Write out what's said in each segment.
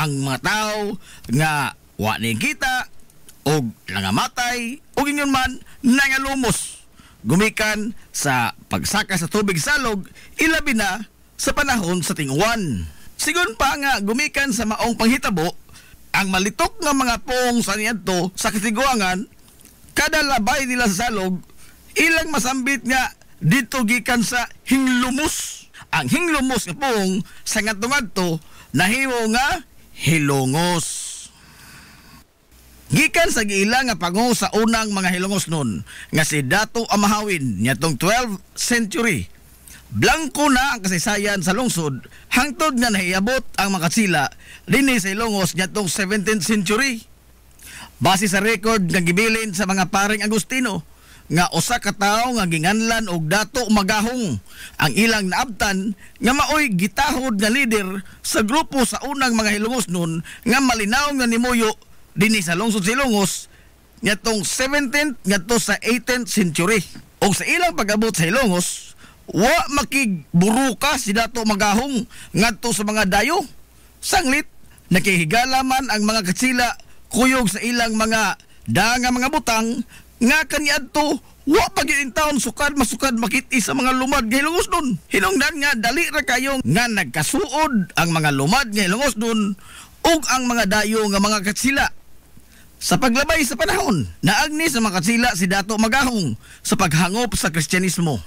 ang mga tao nga wa ni kita o nangamatay o ingon man nangalumos gumikan sa pagsaka sa tubig salog, ilabi na sa panahon sa tinguan. Sigon pa nga gumikan sa maong panghitabo, ang malitok nga mga pong sa niadto sa katiguangan, kada labay nila sa salog, ilang masambit nga dito gikan sa hinglumos. Ang hinglumos nga pong sa ngadto-ngadto nahimo nga hilongos. Gikan sa giila nga pango sa unang mga hilongos nun nga si Dato Amahawin niadtong 12th century. Blanco na ang kasaysayan sa lungsod hangtod nga nahiabot ang makatsila dinhi sa Ilongos niadtong 17th century. Base sa record nga gibilin sa mga paring Agustino nga usa ka tawo nga ginganlan og Dato Magahong ang ilang naabtan nga maoy gitahod nga leader sa grupo sa unang mga hilongos nun nga malinaw nga nimuyo dinhi sa lungsod sa Ilongos niadtong 17th ngadto sa 18th century. Og sa ilang pag-abot sa Ilongos, wa makigburuka si Dato Magahong ngadto sa mga dayo. Sanglit nakihigala man ang mga katsila kuyog sa ilang mga nga mga butang nga kaniadto wa pagyud taon sukad masukad makit-i sa mga lumad nga hilongos nun. Hinungdan nga dali ra kayo nga nagkasuod ang mga lumad nga hilongos nun ug ang mga dayo nga mga katsila. Sa paglabay sa panahon, naagni sa mga katsila si Dato Magahong sa paghangop sa Kristyanismo.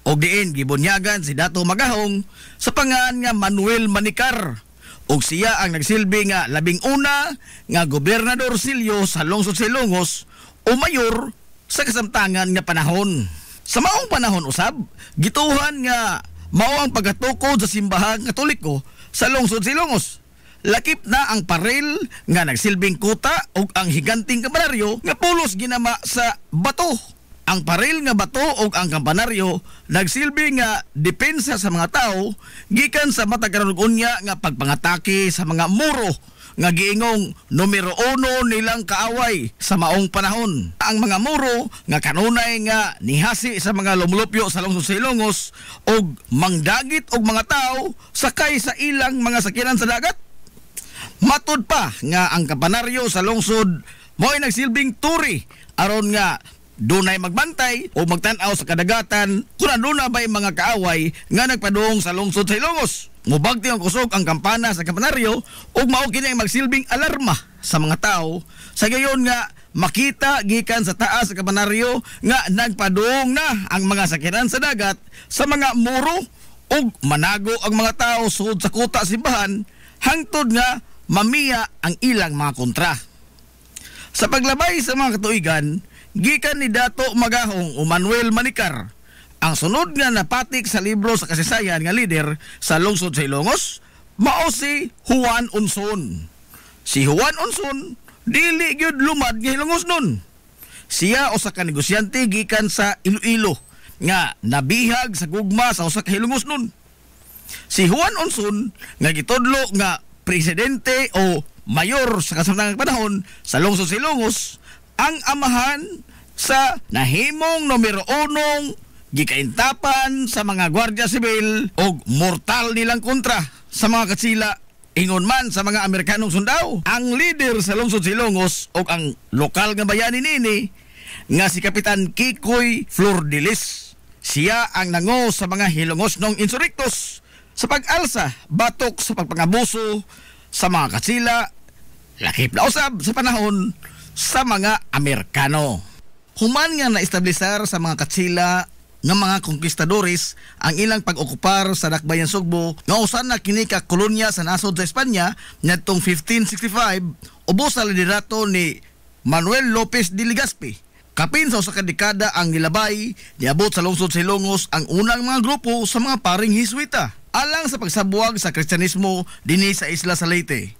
Og diin gibunyagan si Dato Magahong sa pangan nga Manuel Manikar. Og siya ang nagsilbi nga labing una nga gobernador silyo sa lungsod sa Ilongos o mayor sa kasamtangan nga panahon. Sa maong panahon usab, gituhan nga mao ang pagatukod sa simbahang Katoliko sa lungsod sa Ilongos. Lakip na ang parel nga nagsilbing kuta ug ang higanting kampanaryo nga pulos ginama sa bato. Ang parel nga bato ug ang kampanaryo nagsilbi nga depensa sa mga tao gikan sa matag karon unya nga pagpangatake sa mga muro nga giingong numero 1 nilang kaaway sa maong panahon. Ang mga muro nga kanunay nga nihasi sa mga lumulupyo sa lungsod sa Ilongos og mangdagit og mga tao sakay sa ilang mga sakyanan sa dagat. Matud pa nga ang kampanaryo sa lungsod mo'y nagsilbing turi aron nga dunay magbantay o magtan-aw sa kadagatan kung aduna ba'y mga kaaway nga nagpadung sa lungsod sa Ilongos. Mubagti ang kusog ang kampana sa kampanaryo ug mao kini ang magsilbing alarma sa mga tao sa gayon nga makita gikan sa taas sa kampanaryo nga nagpadung na ang mga sakyanan sa dagat sa mga muro ug manago ang mga tao sud sa kuta simbahan hangtod nga mamiya ang ilang mga kontra. Sa paglabay sa mga katuigan, gikan ni Dato Magahong o Manuel Manikar, ang sunod nga napatik sa libro sa kasaysayan nga lider sa lungsod sa Ilongos, mao si Juan Unson. Si Juan Unson, dili gyud lumad nga Ilongos nun. Siya usa ka negosyante gikan sa Iloilo, nga nabihag sa gugma sa usa ka Ilongos nun. Si Juan Unson, nga gitudlo nga presidente o mayor sa kasamtangang panahon sa lungsod sa Ilongos, ang amahan sa nahimong numero 1 gikaintapan sa mga gwardiya sibil o mortal nilang kontra sa mga katsila ingon man sa mga Amerikanong sundao. Ang leader sa lungsod sa Ilongos o ang lokal nga bayani nini nga si Kapitan Kikoy Flordelis. Siya ang nango sa mga Hilongos nong insurrectos sa pag-alsa batok sa pagpangabuso sa mga katsila, lakip na usab sa panahon sa mga Amerikano. Human nga na-establisar sa mga katsila nga mga konkistadores ang ilang pag-okupar sa Dakbayan Sugbo nga usan na kini ka kolonya sa nasod sa Espanya ngadtong 1565 ubos sa liderato ni Manuel Lopez de Legazpi. Kapin sa usa ka dekada ang nilabay, niabot sa lungsod sa Ilongos ang unang mga grupo sa mga paring Hiswita alang sa pagsabuag sa Kristyanismo dinhi sa Isla sa Leyte.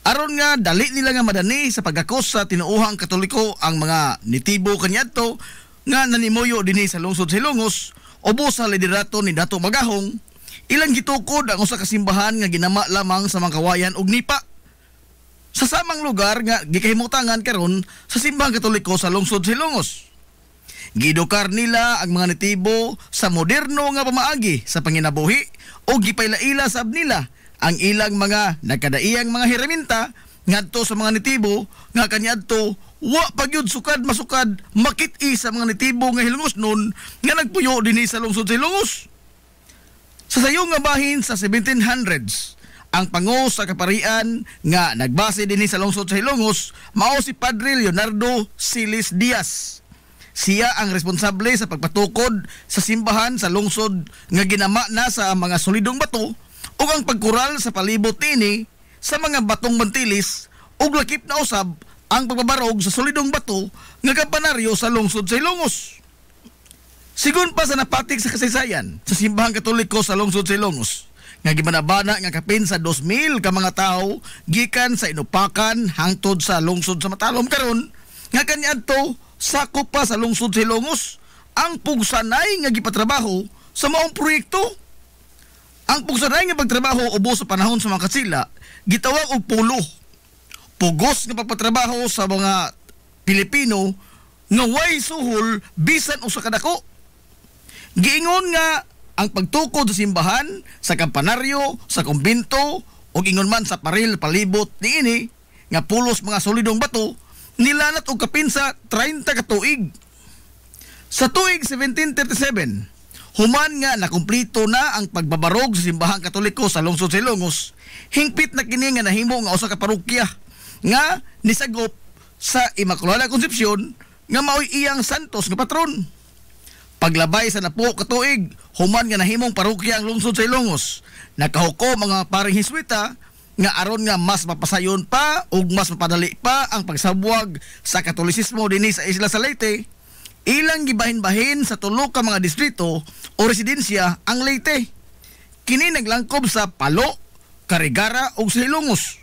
Aron nga dali nila nga madani sa pagakos sa tinuuhang Katoliko ang mga nitibo kaniadto nga nanimuyo dinhi sa lungsod sa Ilongos ubos sa liderato ni Dato Magahong, ilang gitukod ang usa ka simbahan nga ginama lamang sa mga kawayan ug nipa. Sa samang lugar nga gikahimutangan karon sa simbahang Katoliko sa lungsod sa Ilongos. Gidukar nila ang mga nitibo sa moderno nga pamaagi sa panginabuhi o gipaylaila sab nila ang ilang mga nagkadaiyang mga hiraminta ngadto sa mga nitibo nga kaniadto wa pagyud sukad masukad makit-i sa mga nitibo nga hilongos nun nga nagpuyo dinhi sa lungsod sa Ilongos. Sa sayong nga bahin sa 1700s, ang pango sa kaparian nga nagbase dinhi sa lungsod sa Ilongos mao si Padre Leonardo Silis Diaz. Siya ang responsable sa pagpatukod sa simbahan sa lungsod nga ginama na sa mga solidong bato ug ang pagkural sa palibot niini sa mga batong mantilis ug lakip na usab ang pagbabarog sa solidong bato nga kampanaryo sa lungsod sa Ilongos. Sigon pa sa napatik sa kasaysayan sa simbahang Katoliko sa lungsod sa Ilongos nga gibanabana nga kapin sa 2,000 ka mga tawo gikan sa Inupakan hangtod sa lungsod sa Matalom karon nga kaniadto sakop pa sa lungsod sa Ilongos ang pugsanay nga gipatrabaho sa maong proyekto. Ang pugsanay nga pagtrabaho ubos sa panahon sa mga katsila gitawag og pulo. Pugos nga pagpatrabaho sa mga Pilipino nga way suhol bisan usa ka dako. Giingon nga ang pagtukod sa simbahan, sa kampanaryo, sa kumbento ug ingon man sa paril palibot niini nga pulos mga solidong bato nilanat og kapin sa 30 ka tuig. Sa tuig 1737, human nga nakumplito na ang pagbabarog sa simbahang Katoliko sa lungsod sa Ilongos, hingpit na kini nga nahimo nga usa ka parokya nga nisagop sa Immaculada Concepcion nga maoy iyang santos nga patron. Paglabay sa napo ka tuig, human nga nahimong parokya ang lungsod sa Ilongos. Nakahukom mga paring Hiswita nga aron nga mas mapasayon pa ug mas mapadali pa ang pagsabwag sa Katolisismo dinhi sa Isla sa Leyte, ilang gibahin-bahin sa tulo ka mga distrito o residensya ang Leyte. Kini naglangkob sa Palo, Carigara ug sa Ilongos.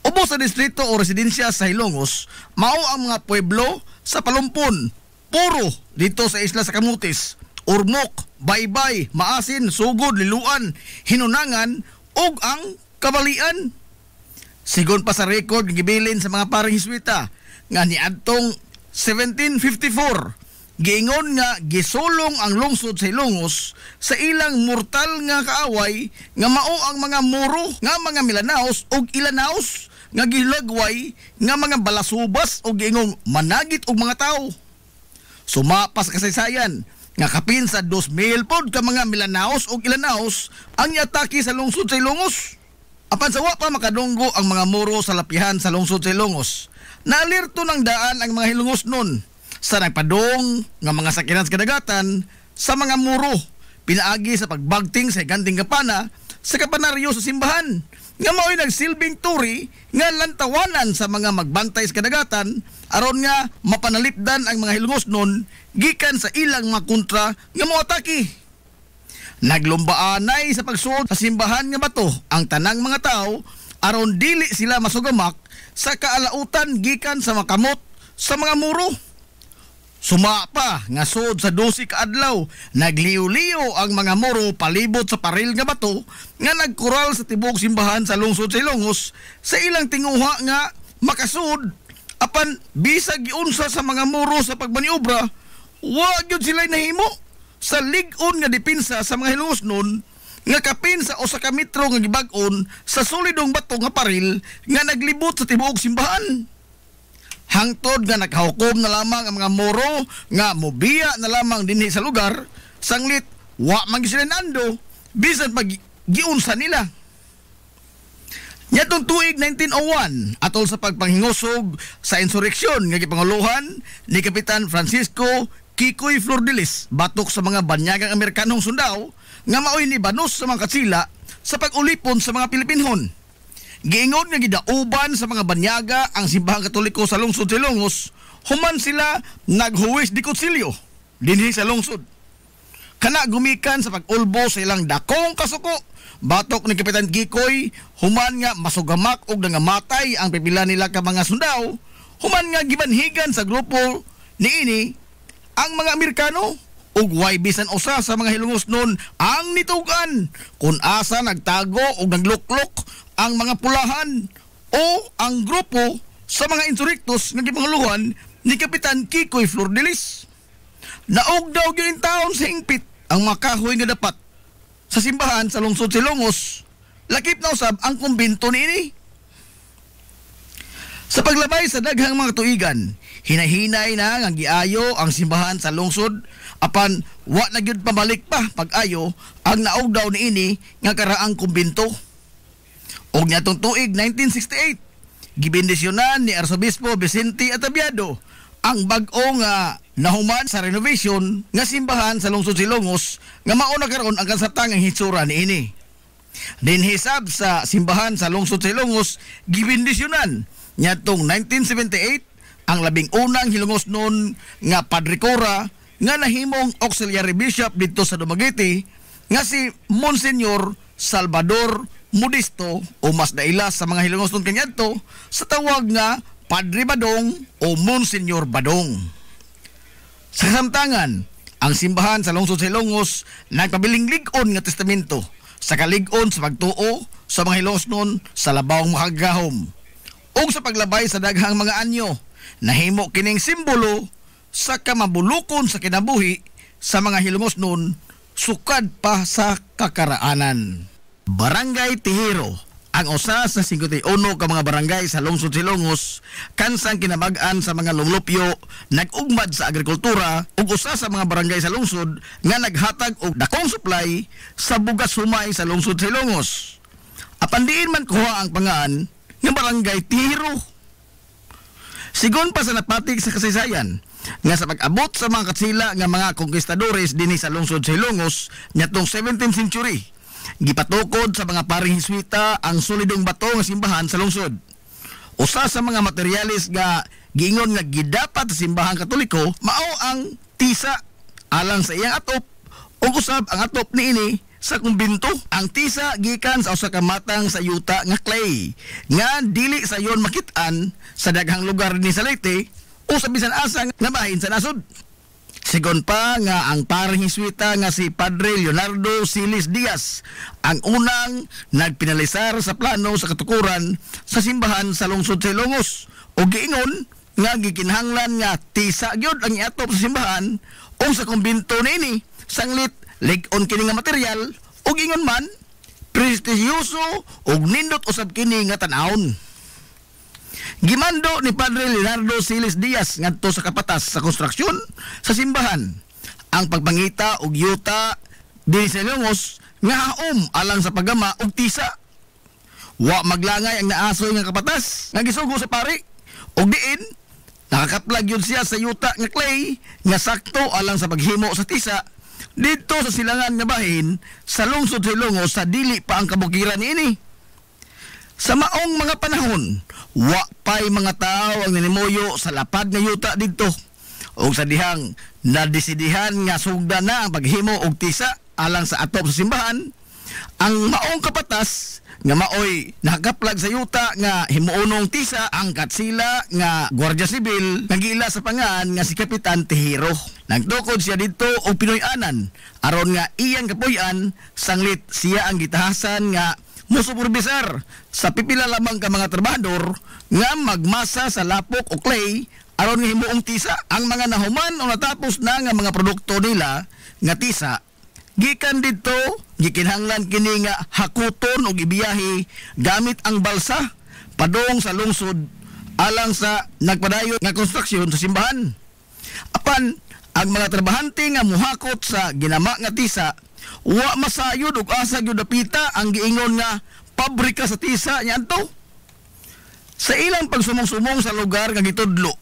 Ubos sa distrito o residensya sa Ilongos, mao ang mga pueblo sa Palumpon, Puro dito sa Isla sa Camotes, Ormoc, Baybay, Maasin, Sugod, Liluan, Hinunangan ug ang Kabalian. Sigon pa sa record gibilin sa mga paring Hiswita nga niadtong 1754 giingon nga gisulong ang lungsod sa Ilongos sa ilang mortal nga kaaway nga mao ang mga Moro nga mga Milanaos ug Ilanaos nga gilagway nga mga balasubas ug giingong managit og mga tawo. Sumapas kasaysayan nga kapin sa 2,000 pod ka mga Milanaos ug Ilanaos ang iatake sa lungsod sa Ilongos. Apan sa wa pa makadunggo ang mga Moro sa lapihan sa lungsod sa Ilongos, naalirto ng daan ang mga Hilongos nun sa nagpadong nga mga sakinan sa kadagatan sa mga Moro, pinaagi sa pagbagting sa higanting kapana sa kapanaryo sa simbahan nga mao'y nagsilbing turi nga lantawanan sa mga magbantay sa kadagatan aron nga mapanalipdan ang mga Hilongos nun gikan sa ilang mga kontra nga moatake. Naglumbaanay sa pagsuod sa simbahan nga bato ang tanang mga tao aron dili sila masugamak sa kaalautan gikan sa makamot sa mga Moro. Suma pa nga sud sa 12 ka adlaw, nagliw-liw ang mga Moro palibot sa paril nga bato nga nagkural sa tibuok simbahan sa lungsod sa Ilongos sa ilang tinguha nga makasud. Apan bisag giunsa sa mga Moro sa pagmaniobra, wa gyud sila nahimo sa lig-on nga depensa sa mga Hilongos nun nga kapin sa usa ka metro nga gibag-on sa solidong bato nga paril nga naglibot sa tibuok simbahan. Hangtod nga nakahukom na lamang ang mga Moro nga mobiya na lamang dinhi sa lugar, sanglit wa man sila nando bisan pag giunsa nila. Nyatong tuig 1901 atol sa pagpanghingusog sa insureksyon nga gipanguluhan ni Kapitan Francisco Kikoy Flordelis batok sa mga banyagang Amerikanong sundao nga maoy ni banos sa mga katsila sa pag-ulipon sa mga Pilipinhon. Giingon nga gidauban sa mga banyaga ang simbahang Katoliko sa lungsod sa Ilongos, human sila naghuwis di kutsilyo dinhi sa lungsod. Kana gumikan sa pag-ulbo sa ilang dakong kasuko, batok ni Kapitan Kikoy, human nga masugamak og nangamatay ang pipila nila ka mga sundao, human nga gibanhigan sa grupo niini ang mga Amerikano ug way bisan usa sa mga Hilongos nun ang nitugan kung asa nagtago ug nagluklok ang mga pulahan o ang grupo sa mga insurrectos nga gipanguluhan ni Kapitan Kikoy Flordelis. Naog daw gyud taon sa hingpit ang mga kahoy nga dapat sa simbahan sa lungsod sa Ilongos, lakip na usab ang kumbinto niini. Sa paglabay sa daghang mga tuigan, hinahinay na nga giayo ang simbahan sa lungsod apan wa na gyud pabalik pa pag-ayo ang naugdaw niini nga karaang kumbinto. Og niadtong tuig 1968, gibendisyonan ni Arsobispo Vicente Atabiado ang bag-o nga nahuman sa renovation nga simbahan sa lungsod Silongos nga mao na karon ang kasatangang hitsura niini. Dinhisab sa simbahan sa lungsod Silongos gibendisyonan niadtong 1978 ang labing unang hilongos noon nga Padre Cora nga nahimong auxiliary bishop dito sa Dumaguete nga si Monsignor Salvador Modesto o mas daila sa mga hilongos noon kaniadto sa tawag nga Padre Badong o Monsignor Badong. Sa kasamtangan, ang simbahan sa lungsod Silongos nagpabiling lig-on nga testamento sa kalig-on sa pagtuo sa mga hilongos noon sa labawang makagahom ug sa paglabay sa daghang mga anyo. Nahimo kining simbolo sa kamabulukon sa kinabuhi sa mga hilongos noon sukad pa sa kakaraanan. Barangay Tihiro ang usa sa 51 ka mga barangay sa lungsod Silongos kansang kinabag-an sa mga lumlupyo, nag-ugmad sa agrikultura ug usa sa mga barangay sa lungsod nga naghatag og dakong supply sa bugas humay sa lungsod Silongos. Apan diin man kuha ang pangaan nga Barangay Tihiro. Sigon pa sa napatig sa kasaysayan nga sa pag-abot sa mga katsila nga mga konkistadores dinhi sa lungsod Silongos niadtong 17th century, gipatukod sa mga paring Hiswita ang solidong bato nga simbahan sa lungsod. Usa sa mga materialis nga giingon nga gidapat sa simbahang Katoliko mao ang tisa alang sa iyang atop ug usab ang atop niini sa kumbinto. Ang tisa gikan sa usa ka matang sa yuta nga clay nga dili sayon makit-an sa daghang lugar ni sa Leyte o sa bisan asa nga bahin sa nasod. Sigon pa nga ang paring Hiswita nga si Padre Leonardo Silis Diaz ang unang nagpinalisar sa plano sa katukuran sa simbahan sa lungsod Silongos o giingon nga gikinahanglan nga tisa gyud ang iatop sa simbahan o sa kumbinto niini sanglit lig-on kini nga material ug ingon man prestisyoso ug nindot usab kini nga tan-awon. Gimando ni Padre Leonardo Silis Diaz ngadto sa kapatas sa konstruksyon sa simbahan ang pagpangita og yuta dinhi sa Silongos nga haom alang sa paggama og tisa. Wa maglangay ang naasoy nga kapatas nga gisugo sa pari og diin nakakaplag yun siya sa yuta nga clay nga sakto alang sa paghimo sa tisa dito sa silangan nga bahin sa lungsod Silongos sa dili pa ang kabukiran niini. Sa maong mga panahon, wa pay mga tao ang nanimuyo sa lapad nga yuta dito. O sa dihang nadesidihan nga sugda na ang paghimo og tisa alang sa atop sa simbahan, ang maong kapatas nga maoy nakaplag sa yuta nga himuunong tisa ang katsila nga Guardia Sibil nagila sa pangan nga si Kapitan Tihiro. Nagtukod siya dito og Pinoy-anan aron nga iyang kapuy-an sanglit siya ang gitahasan nga musuperbisar sa pipila lamang ka mga trabahador nga magmasa sa lapok o clay aron nga himuong tisa. Ang mga nahuman o natapos na nga mga produkto nila nga tisa gikan dito gikinahanglan kini nga hakuton og ibiyahe gamit ang balsa padong sa lungsod alang sa nagpadayon nga konstruksyon sa simbahan. Apan ang mga trabahante nga muhakot sa ginama nga tisa wa masayod og asa gyud dapita ang giingon nga pabrika sa tisa niadto. Sa ilang pagsumong-sumong sa lugar nga gitudlo,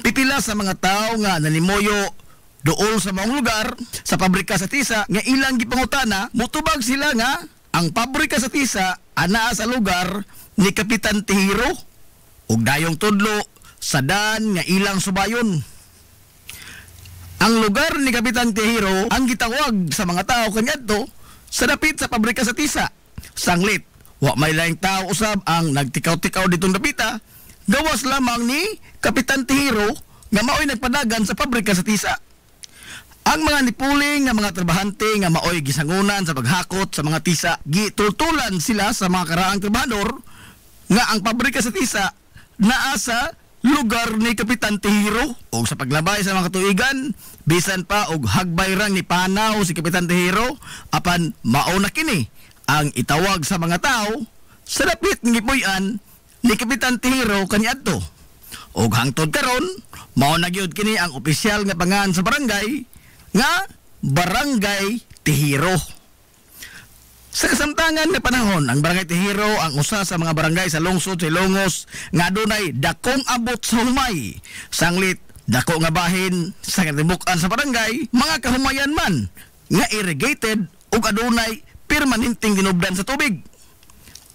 pipila sa mga tao nga nanimoyo dool sa maong lugar sa pabrika sa tisa nga ilang gipangutana, mutubag sila nga ang pabrika sa tisa anaa sa lugar ni Kapitan Tihiro ug dayong tudlo sa daan nga ilang subayon. Ang lugar ni Kapitan Tihiro ang gitawag sa mga tao kaniadto sa dapit sa pabrika sa tisa. Sanglit, wa may laing tao usab ang nagtikaw-tikaw ditong dapita, gawas lamang ni Kapitan Tihiro nga maoy nagpadagan sa pabrika sa tisa. Ang mga nipuling nga mga trabahante nga maoy gisangunan sa paghakot sa mga tisa, gitultulan sila sa mga karaang trabahador nga ang pabrika sa tisa naa sa lugar ni Kapitan Tihiro. O sa paglabay sa mga katuigan, bisan pa og hagbayrang ni panaw si Kapitan Tihiro, apan mao na kini ang itawag sa mga tao sa dapit ng gipuy-an ni Kapitan Tihiro kaniadto. Ug hangtod karon mao na gyud kini ang opisyal nga pangan sa barangay nga Barangay Tihiro. Sa kasamtangan nga panahon, ang Barangay Tihiro ang usa sa mga barangay sa lungsod sa Ilongos nga adunay dakong abot sa humay. Sanglit dako nga bahin sa katibukan sa barangay, mga kahumayan man nga irrigated ug adunay permanenteng ginubdan sa tubig.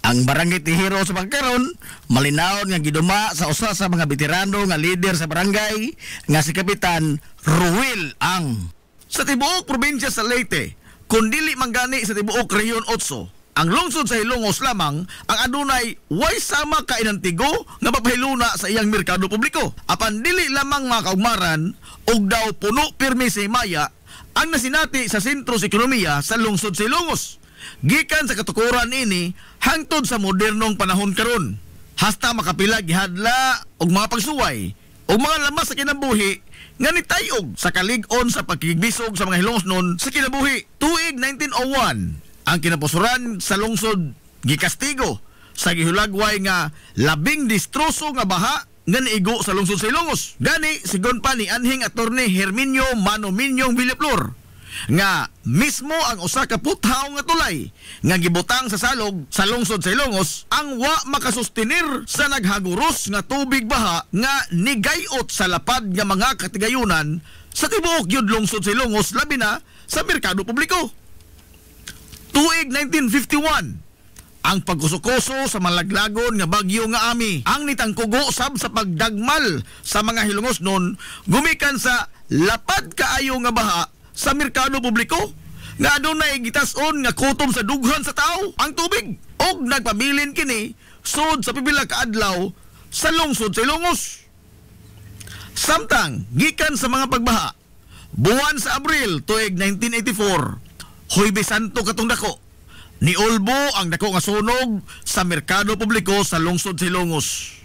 Ang Barangay Tihiro sa pagkaron malinaw nga giduma sa usa sa mga veterano nga leader sa barangay nga si Kapitan Ruel Ang. Sa tibuok probinsya sa Leyte, kun dili manggani sa tibuok Rehiyon 8, ang lungsod sa Ilongos lamang ang adunay way sama ka inantigo nga papahiluna sa iyang merkado publiko. Apan dili lamang mga kaugmaran og daw puno pirmi sa himaya ang nasinati sa sentro sa ekonomiya sa lungsod sa Ilongos. Gikan sa katukuran ini hangtod sa modernong panahon karon. Hasta makapila gihadla og mga pagsuway og mga lamas sa kinabuhi nga nitayog sa kalig-on sa pagkigbisog sa mga Hilongosnon sa kinabuhi. Tuig 1901 ang kinapusuran sa lungsod gikastigo sa gihulagway nga labing distroso nga baha nga niigo sa lungsod sa Ilongos. Gani sigon pa ni anhing attorney Herminio Manominyong Villaflor nga mismo ang usa ka puthaw nga tulay nga gibutang sa salog sa lungsod sa Ilongos ang wa makasustenir sa naghaguros nga tubig baha nga nigayot sa lapad nga mga katigayunan sa tibuok gyud lungsod sa Ilongos, labi na sa merkado publiko. Tuig 1951 ang pagkusukoso sa malaglagon nga bagyo nga Ami ang nitangkugo sab sa pagdagmal sa mga Hilongosnon gumikan sa lapad kaayo nga baha sa merkado publiko nga adunay gitas-on nga kutom sa dughan sa tao ang tubig og nagpabilin kini sud sa pipila ka adlaw sa lungsod sa Ilongos. Samtang gikan sa mga pagbaha buwan sa Abril tuig 1984, Huwebes Santo katong dako ni Ulbo ang dako nga sunog sa merkado publiko sa lungsod sa Ilongos.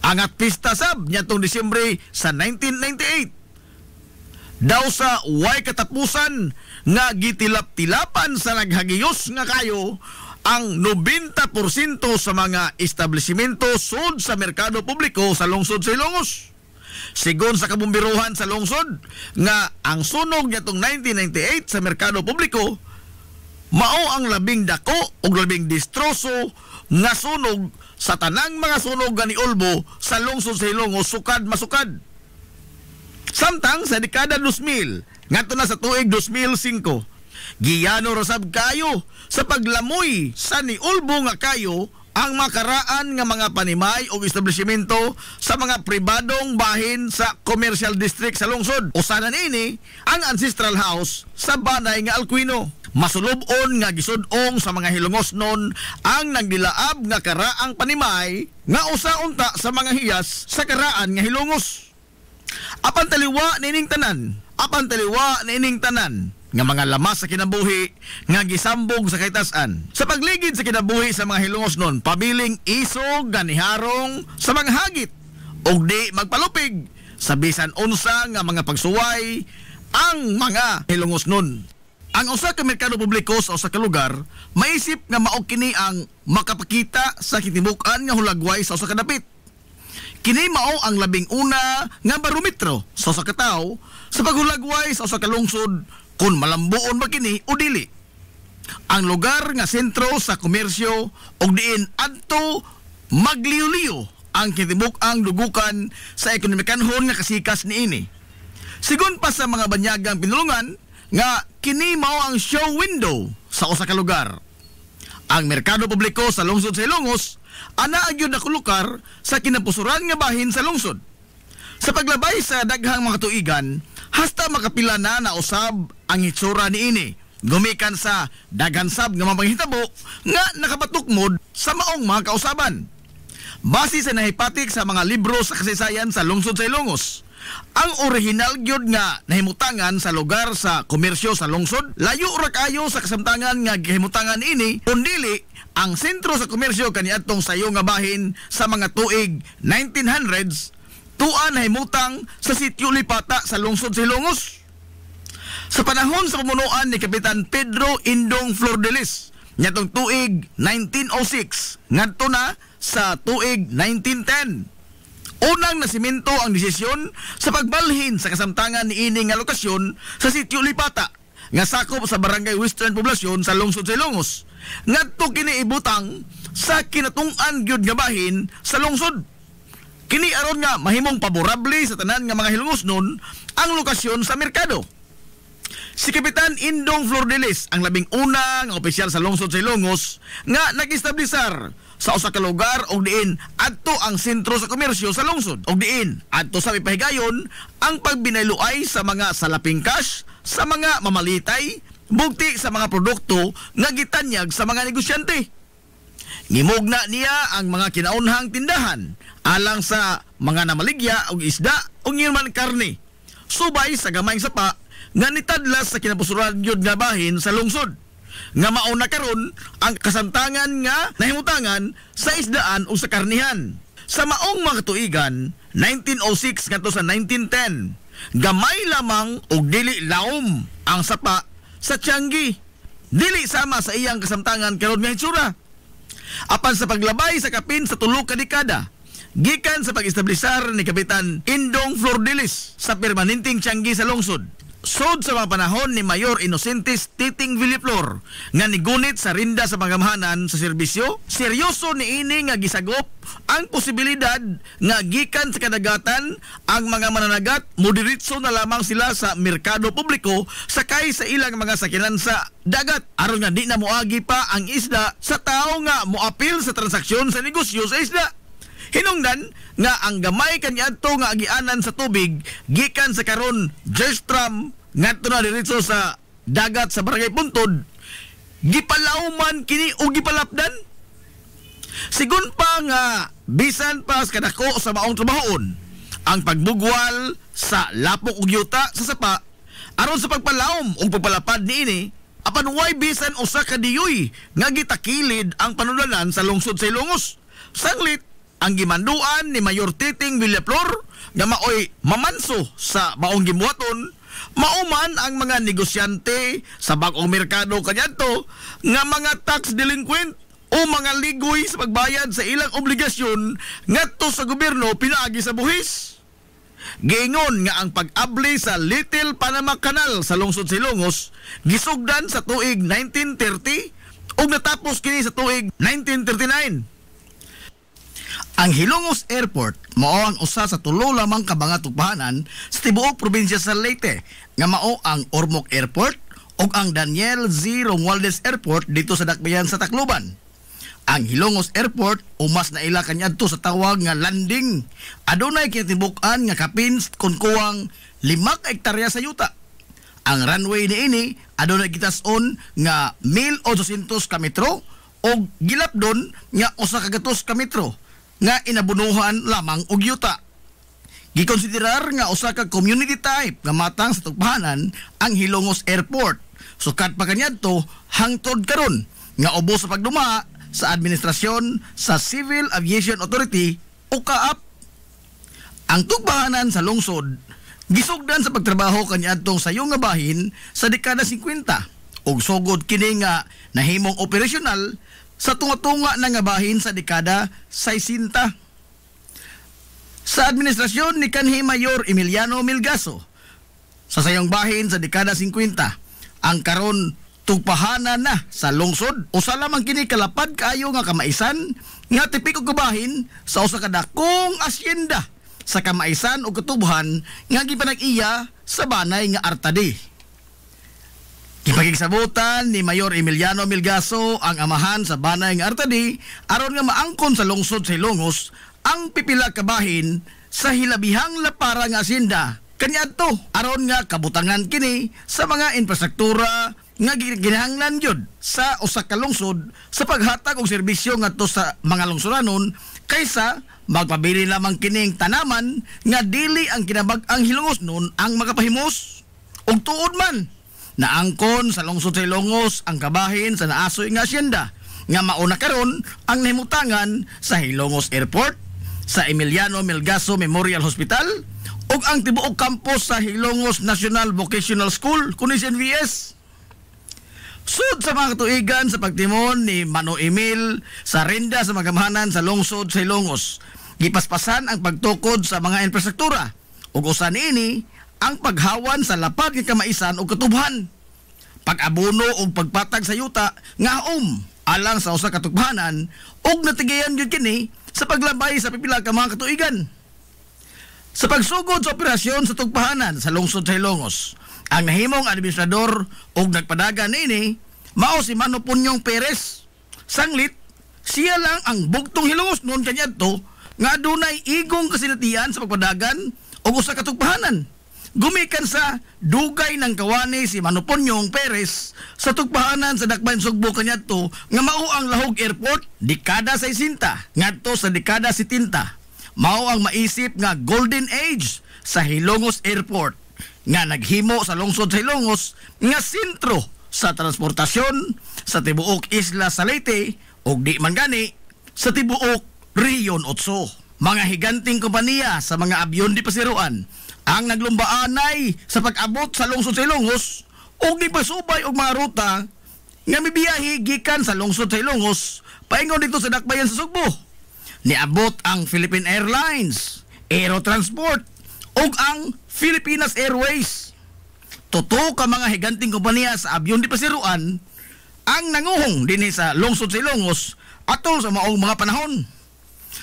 Angat pista sab niadtong Disyembre sa 1998 daw sa way katapusan nga gitilap-tilapan sa naghagiyos nga kayo ang 90% sa mga establishmento sud sa merkado publiko sa lungsod sa Ilongos. Sigon sa kabumbiruhan sa lungsod nga ang sunog nitong 1998 sa merkado publiko mao ang labing dako ug labing distroso nga sunog sa tanang mga sunog ni Ulbo sa lungsod sa Ilongos sukad masukad. Samtang sa dekada 2000 ngadto na sa tuig 2005 giyano rasab kayo sa paglamoy sa ni Ulbo nga kayo ang makaraan nga mga panimay o establishmento sa mga pribadong bahin sa commercial district sa lungsod. Usanan ini ang ancestral house sa Banay nga Alcuino. Masulubon nga gisudong sa mga Hilongosnon ang nagdilaab nga karaang panimay nga usa unta sa mga hiyas sa karaan nga Hilongos. Apan taliwa nining tanan nga mga lamas sa kinabuhi nga gisambog sa kaitas-an. Sa pagligid sa kinabuhi sa mga Hilongosnon, pabiling isog ganiharong sa mga hagit ug di magpalupig sa bisan unsa nga mga pagsuway ang mga Hilongosnon. Ang usa ka merkado publiko sa usa ka lugar maisip nga mao kini ang makapakita sa kitibukan nga hulagway sa usa ka dapit. Kini mao ang labing una nga barometro sa usa ka tawo sa paghulagway sa usa ka lungsod kung malambuon ba kini o dili. Ang lugar nga sentro sa komersyo og diin adto magliw-liw ang kitibuk-ang dugukan sa ekonomikanhon nga kasikas niini. Sigon pa sa mga banyagang pinulungan nga kini mao ang show window sa usa ka lugar. Ang merkado publiko sa lungsod sa Ilongos ana agyud nakulukar sa kinapusuran nga bahin sa lungsod. Sa paglabay sa daghang mga tuigan, hasta makapila na usab ang itsura niini. Gumikan sa daghan sab nga mapanghitabo nga nakapatukmod sa maong mga kausaban. Base sa nahipatik sa mga libro sa kasaysayan sa lungsod sa Ilongos, ang original gyud nga nahimutangan sa lugar sa komersyo sa lungsod layo ra kayo sa kasamtangan nga gihimutangan ini kundili ang sentro sa komersyo kaniadtong sayo nga bahin sa mga tuig 1900s tuan nahimutang sa sitio Lipata sa lungsod sa Ilongos. Sa panahon sa pamunuan ni Kapitan Pedro Indong Flordelis nyatong tuig 1906 ngadto na sa tuig 1910. Unang nasimento ang desisyon sa pagbalhin sa kasamtangan ni ini nga lokasyon sa sitio Lipata nga sakop sa barangay Western Poblasyon sa lungsod sa Ilongos. Ngadto kini ibutang sa kinatungan gyud nga bahin sa lungsod. Kini aron nga mahimong paborable sa tanan nga mga Hilongosnon ang lokasyon sa merkado. Si Kapitan Indong Flordelis ang labing una nga opisyal sa lungsod sa Ilongos nga nag-establisar sa usa ka lugar og diin adto ang sentro sa komersyo sa lungsod og diin adto sa mipahigayon ang pagbinayloay sa mga salaping cash sa mga mamalitay bugti sa mga produkto nga gitanyag sa mga negosyante. Ngimugna niya ang mga kinaunhang tindahan alang sa mga namaligya og isda ug ngirman karne subay sa gamayng sapa nga nitadlas sa kinabusuran gyud nga bahin sa lungsod nga mauna karon ang kasamtangan nga nahimutangan sa isdaan o sa karnihan. Sa maong mga tuigan 1906 ngadto sa 1910 gamay lamang og dili laom ang sapa sa Tianggi, dili sama sa iyang kasamtangan karon nga hitsura. Apan sa paglabay sa kapin sa tulo ka dekada gikan sa pag-establisar ni Kapitan Indong Flordelis sa permanenteng Tianggi sa lungsod, sud sa mga panahon ni Mayor Inocentes Titing Villaflor nga nigunit sa rinda sa pangamahanan sa serbisyo, seryoso ni ini nga gisagop ang posibilidad nga gikan sa kadagatan ang mga mananagat moderitso na lamang sila sa merkado publiko sakay sa ilang mga sakyanan sa dagat aron nga di na moagi pa ang isda sa tao nga moapil sa transaksyon sa negosyo sa isda. Hinungdan nga ang gamay kaniadto nga agianan sa tubig gikan sa karon Jerstram ngadto na diretso sa dagat sa Barangay Puntod gipalauman kini o gipalapdan. Sigun pa nga bisan pa sa kadako sa maong trabahon ang pagbugwal sa lapok ug yuta sa sapa aron sa pagpalaom o pagpalapad niini apan way bisan usa ka diyoy nga gitakilid ang panulanan sa lungsod sa Ilongos. Sanglit ang gimanduan ni Mayor Titing Villaflor nga maoy mamanso sa maong gibuhaton mauman ang mga negosyante sa bag-ong merkado kaniadto nga mga tax delinquent o mga ligoy sa pagbayad sa ilang obligasyon ngadto sa gobyerno pinaagi sa buhis. Giingon nga ang pag-abli sa Little Panama Canal sa lungsod sa Ilongos gisugdan sa tuig 1930 ug natapos kini sa tuig 1939. Ang Hilongos Airport mao ang usa sa tulo lamang ka mga tugpahanan sa tibuok probinsya sa Leyte nga mao ang Ormoc Airport ug ang Daniel Z. Romualdez Airport dito sa Dakbayan sa Tacloban. Ang Hilongos Airport umas na ila kaniadto sa tawag nga landing. Adunay kinatibuk-an nga kapin kun kuwang 5 ka hektarya sa yuta. Ang runway niini adunay gitas-on nga 1,800 ka metro ug gilapdon nga 100 ka metro nga inabunuhan lamang og yuta. Gikonsiderar nga usa ka community type nga matang sa tugpahanan ang Hilongos Airport. Sukat pa kaniadto hangtod karon nga ubos sa pagduma sa administrasyon sa Civil Aviation Authority o CAAP. Ang tugpahanan sa lungsod gisugdan sa pagtrabaho kaniadtong sayo nga bahin sa dekada 50 ug sugod kini nga nahimong operasyonal sa tunga-tunga na nga bahin sa dekada 60. Sa administrasyon ni kanhi Mayor Emiliano Milgaso sa sayong bahin sa dekada 50, ang karon tugpahanan na sa lungsod usa lamang kini kalapad kaayo nga kamaisan nga tipik og kabahin sa usa ka dakong asyenda sa kamaisan o katubuhan nga gipanag-iya sa banay nga Artadi. Ipagigsabutan ni Mayor Emiliano Milgaso ang amahan sa banay nga Artadi aron nga maangkon sa lungsod sa Ilongos ang pipila ka bahin sa hilabihang lapara nga asyenda kaniadto aron nga kabutangan kini sa mga infrastruktura nga ginahanglan gyud sa usa ka lungsod sa paghatag og serbisyo ngadto sa mga lungsuranon kaysa magpabili lamang kining tanaman nga dili ang kinabag-ang Hilongosnon ang makapahimos ug tuod man naangkon sa lungsod sa Ilongos ang kabahin sa naasoy nga asyenda nga mauna karon ang nahimutangan sa Hilongos Airport, sa Emiliano Milgaso Memorial Hospital ug ang tibuok campus sa Hilongos National Vocational School kunis NVS. Sud sa mga katuigan sa pagtimon ni Mano Emil sa renda sa magamhanan sa lungsod sa Ilongos, gipaspasan ang pagtukod sa mga infrastruktura ug usa niini ang paghawan sa lapad nga kamaisan ug katubhan, pag-abono ug pagpatag sa yuta nga alang sa usa ka tugbahanan ug natigayan gyud kini sa paglabay sa pipila ka mga katuigan. Sa pagsugod sa operasyon sa tugbahanan sa lungsod sa Ilongos, ang nahimong administrador ug nagpadagan niini mao si Mano Punyong Perez. Sanglit, siya lang ang bugtong Hilongosnon kaniadto nga adunay igong kasinatian sa pagpadagan ug usa ka tugbahanan. Gumikan sa dugay ng kawani si Mano Punyong Perez sa tugbahanan sa Dakbayn Sugbo kaniadto nga mao ang Lahog Airport dekada 60 ngadto sa dekada 70. Mao ang maisip nga golden age sa Hilongos Airport nga naghimo sa lungsod sa Hilongos nga sentro sa transportasyon sa tibuok isla sa Leyte ug di man gani sa tibuok Riyon 8. Mga higanting kompanya sa mga abyon di pasiruan ang naglumbaanay sa pag-abot sa lungsod sa Ilongos ug gipasubay og mga ruta nga mibiyahe gikan sa lungsod sa Ilongos paingon dito sa Dakbayan sa Sugbo. Niabot ang Philippine Airlines, Aerotransport ug ang Philippines Airways. Totoo ka mga higanting kompanya sa abyon di pasiruan ang nanguhong dinhi sa lungsod sa Ilongos atol sa maong mga panahon.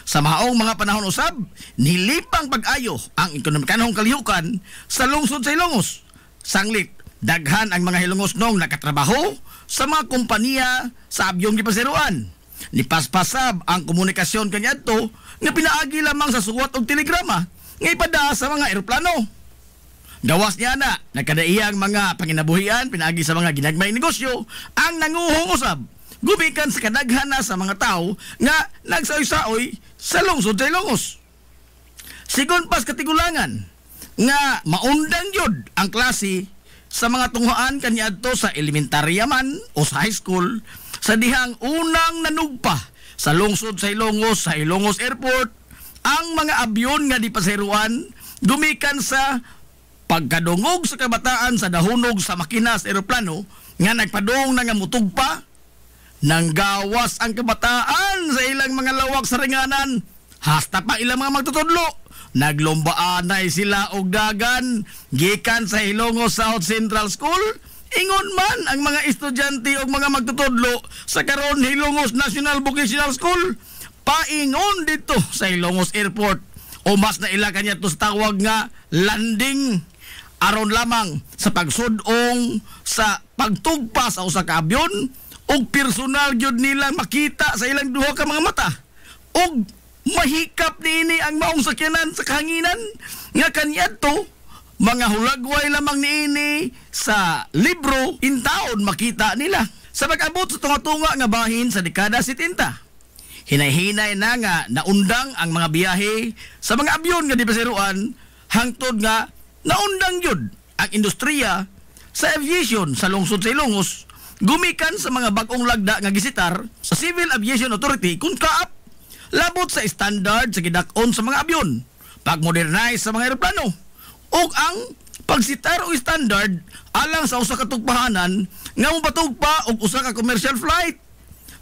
Sa maong mga panahon usab, nilipang pag-ayo ang ekonomikanhong kalihukan sa lungsod sa Ilongos. Sanglit, daghan ang mga Hilongosnong nakatrabaho sa mga kompanya sa abyon di pasiruan. Nipaspasab ang komunikasyon kaniadto nga pinaagi lamang sa suwat og telegrama nga ipada sa mga eroplano. Gawas niya na nagkadaiyang mga panginabuhian pinaagi sa mga ginagmay negosyo ang nanguhong usab gumikan sa kadaghan na sa mga tao nga nagsaoy-saoy sa lungsod sa Ilongos. Sigon pas katigulangan nga maundang yod ang klase sa mga tunghoan kaniadto sa elementarya man o sa high school sa dihang unang nanugpa sa lungsod sa Ilongos sa Ilongos Airport ang mga abyon nga di pasiruan gumikan sa pagkadungog sa kabataan sa dahunog sa makina sa eroplano nga nagpadung na nga mutugpa nang gawas ang kabataan sa ilang mga lawak sa ringanan hasta pa ilang mga magtutudlo naglombaanay sila og dagan gikan sa Ilongos South Central School. Ingon man ang mga estudyante o mga magtutudlo sa karon Hilongos National Vocational School paingon dito sa Ilongos Airport o mas na ila kanya to sa tawag nga landing aron lamang sa pagsudong sa pagtugpa sa usa ka abyon ug personal gyud nila makita sa ilang duha ka mga mata ug mahikap niini ang maong sakyanan sa kahanginan nga kaniadto mga hulagway lamang niini sa libro in taon makita nila. Sa pag-abot sa tunga-tunga nga bahin sa dekada 70, hinay-hinay na nga naundang ang mga biyahe sa mga abyon nga di pasiruan hangtod nga naundang yun ang industriya sa aviation sa lungsod sa Ilongos gumikan sa mga bagong lagda nga gisitar sa Civil Aviation Authority kung kaap labot sa standard sa gidak-on sa mga abyon, pag-modernize sa mga eroplano ug ang pagsitar o standard alang sa usa ka tugpahanan nga mopatugpa og usa ka commercial flight.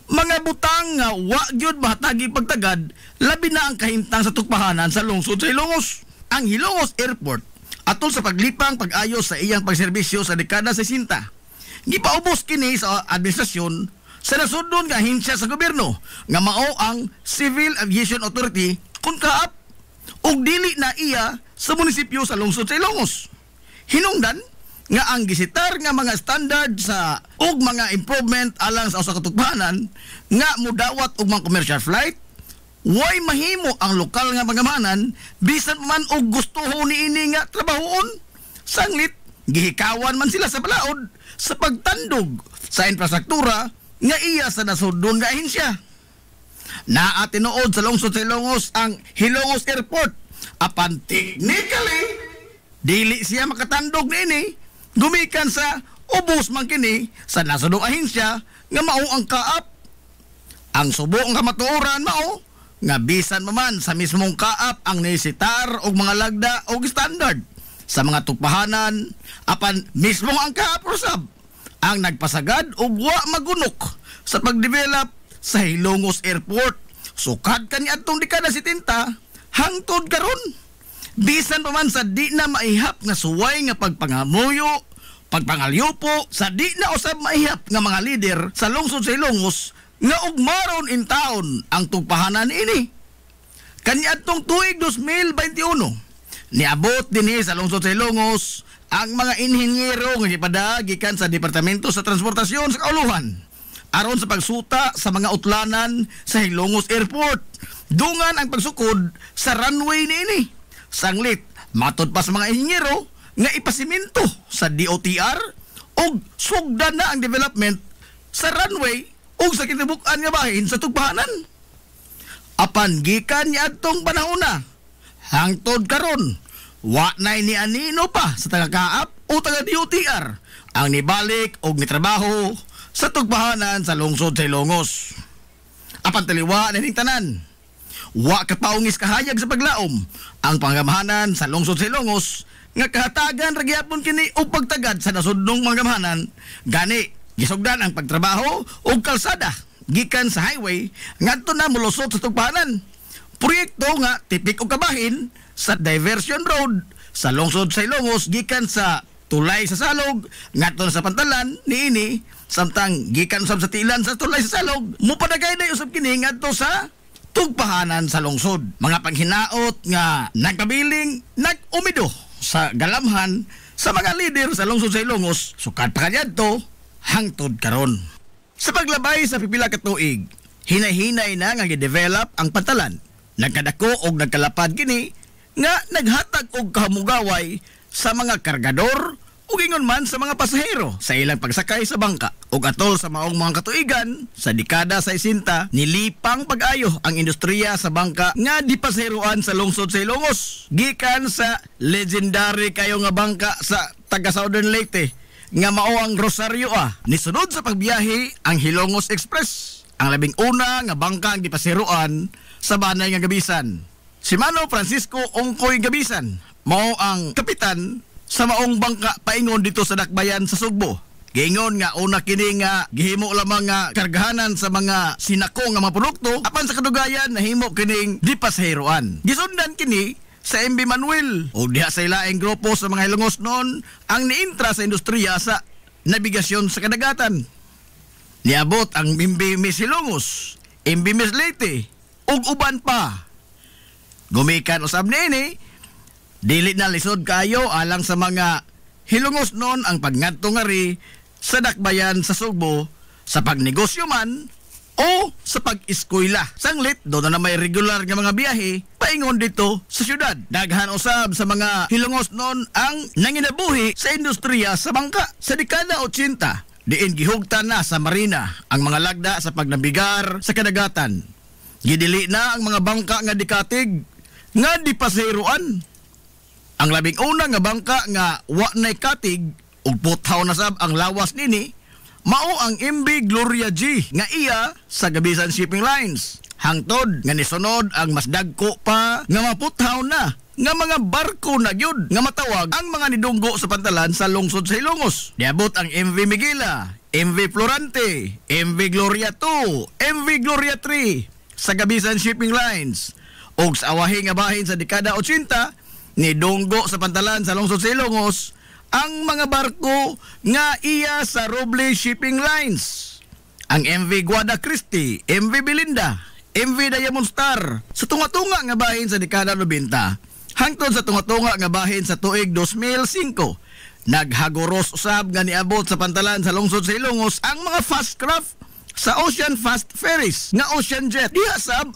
Mga butang nga wa gyud mahatagi pagtagad labi na ang kahimtang sa tugpahanan sa lungsod sa Ilongos. Ang Ilongos Airport atol sa paglipang pag-ayos sa iyang pagserbisyo sa dekada 60 gipaubos kini sa administrasyon sa nasudnon nga ahensya sa gobyerno nga mao ang Civil Aviation Authority kung kaap ug dili na iya sa munisipyo sa lungsod sa Ilongos. Hinungdan nga ang gisitar nga mga standard sa ug mga improvement alang sa usa ka tugpahanan nga mudawat og mga commercial flight way mahimo ang lokal nga pangamanan bisan man og gustuho niini nga trabahoon. Sanglit gihikawan man sila sa balaod sa pagtandog sa infrastruktura nga iya sa nasudnon nga ahensya. Naa tinuod sa lungsod sa Ilongos ang Hilongos Airport apan technically dili siya makatandog niini gumikan sa ubos man kini sa nasudnong ahensya nga mao ang kaap. Ang subo nga matuoran mao nga bisan man sa mismong kaap ang nisitar og mga lagda og standard sa mga tugpahanan apan mismo ang kaap usab ang nagpasagad og wa magunok sa pagdevelop sa Hilongos Airport. Sukad kaniadtong dekada 70 hangtod karon. Bisan pa man sa di na maihap nga suway nga pagpangamuyo, pagpangalyopo, sa di na usab maihap nga mga lider sa lungsod sa Hilongos nga ugmaron in taon ang tugpahanan ini. Kaniadtong tuig 2021, niabot dinhi sa lungsod sa Hilongos ang mga inhinyero nga gipada gikan sa Departamento sa Transportasyon sa Kauluhan aron sa pagsuta sa mga utlanan sa Hilongos Airport. Dungan ang pagsukod sa runway niini. Sanglit, matod pa sa mga inhinyero nga ipasiminto sa DOTR og sugdan na ang development sa runway og sa kinabukan nga bahin sa tugpahanan. Apan gikan niadtong panahona hangtod karon, wa nay ni anino pa sa taga-kaap o taga-DOTR ang nibalik og nitrabaho sa tugpahanan sa lungsod sa Hilongos. Apan taliwa na ning tanan, wa kapaungis kahayag sa paglaom ang pangamahanan sa lungsod sa Hilongos nga kahatagan ra gyapon kini og pagtagad sa nasudnong mga gamhanan. Gani gisugdan ang pagtrabaho og kalsada gikan sa highway ngadto na molusot sa tugpahanan. Proyekto nga tipik og kabahin sa diversion road sa lungsod sa Hilongos gikan sa tulay sa Salog ngadto na sa Pantalan niini, samtang gikan usab sa tilan sa tulay sa Salog mopadagay na usab kini ngadto sa tugpahanan sa lungsod. Mga panghinaot nga nagpabiling nag-umido sa galamhan sa mga lider sa lungsod sa Hilongos sukad pa kaniadto hangtod karon. Sa paglabay sa pipila ka tuig, hinay-hinay na nga gi-develop ang Pantalan. Nagkadako og nagkalapad kini nga naghatag og kahamugaway sa mga kargador ug ingon man sa mga pasahero sa ilang pagsakay sa bangka. Ug atol sa maong mga katuigan sa dekada 60, nilipang pag-ayo ang industriya sa bangka nga dipasaheroan sa lungsod sa Hilongos. Gikan sa legendary kayo nga bangka sa taga Southern Leyte nga mao ang Rosario nisunod sa pagbiyahe ang Hilongos Express, ang labing una nga bangka ang dipasaheroan sa Banay nga Gabisan. Si Mano Francisco Ongkoy Gabisan mao ang kapitan sa maong bangka paingon dito sa Dakbayan sa Sugbo. Giingon nga una kini nga gihimo lamang nga kargahanan sa mga sinako nga mga produkto, apan sa kadugayan nahimo kining dipasaheroan. Gisundan kini sa MB Manuel o diha sa ilaing grupo sa mga Hilongos noon ang niintra sa industriya sa nabigasyon sa kadagatan. Niabot ang MB Miss Hilongos, MB Miss Leyte ug uban pa. Gumikan usab niini, dili na lisod kayo alang sa mga Hilongos noon ang pagngadto nga ri sa Dakbayan sa Sugbo sa pagnegosyo man o sa pag-eskwela. Sanglit do na may regular nga mga biyahe paingon dito sa syudad. Daghan usab sa mga Hilongos noon ang nanginabuhi sa industriya sa bangka. Sa dekada 80, diin gihugtan na sa marina ang mga lagda sa pagnabigar sa kadagatan. Gidili na ang mga bangka nga dikatig nga dipasaheroan. Ang labing una nga bangka nga wa nay katig ug puthaw na sab ang lawas nini mao ang MB Gloria G nga iya sa Gabisan Shipping Lines. Hangtod nga nisunod ang mas dagko pa nga maputhaw na nga mga barko na gyud nga matawag ang mga nidunggo sa Pantalan sa lungsod sa Hilongos. Niabot ang MV Miguela, MV Florante, MV Gloria 2, MV Gloria 3 sa Gabisan Shipping Lines. Og sa awahi nga bahin sa dekada 80 ni dunggo sa Pantalan sa lungsod sa Hilongos ang mga barko nga iya sa Roble Shipping Lines. Ang MV Guada Christie, MV Belinda, MV Diamond Star sa tunga-tunga nga bahin sa dekada 90 hangtod sa tunga-tunga nga bahin sa tuig 2005. Naghagoros usab nga niabot sa Pantalan sa lungsod sa Hilongos ang mga fast craft sa Ocean Fast Ferries nga Ocean Jet. Gihasab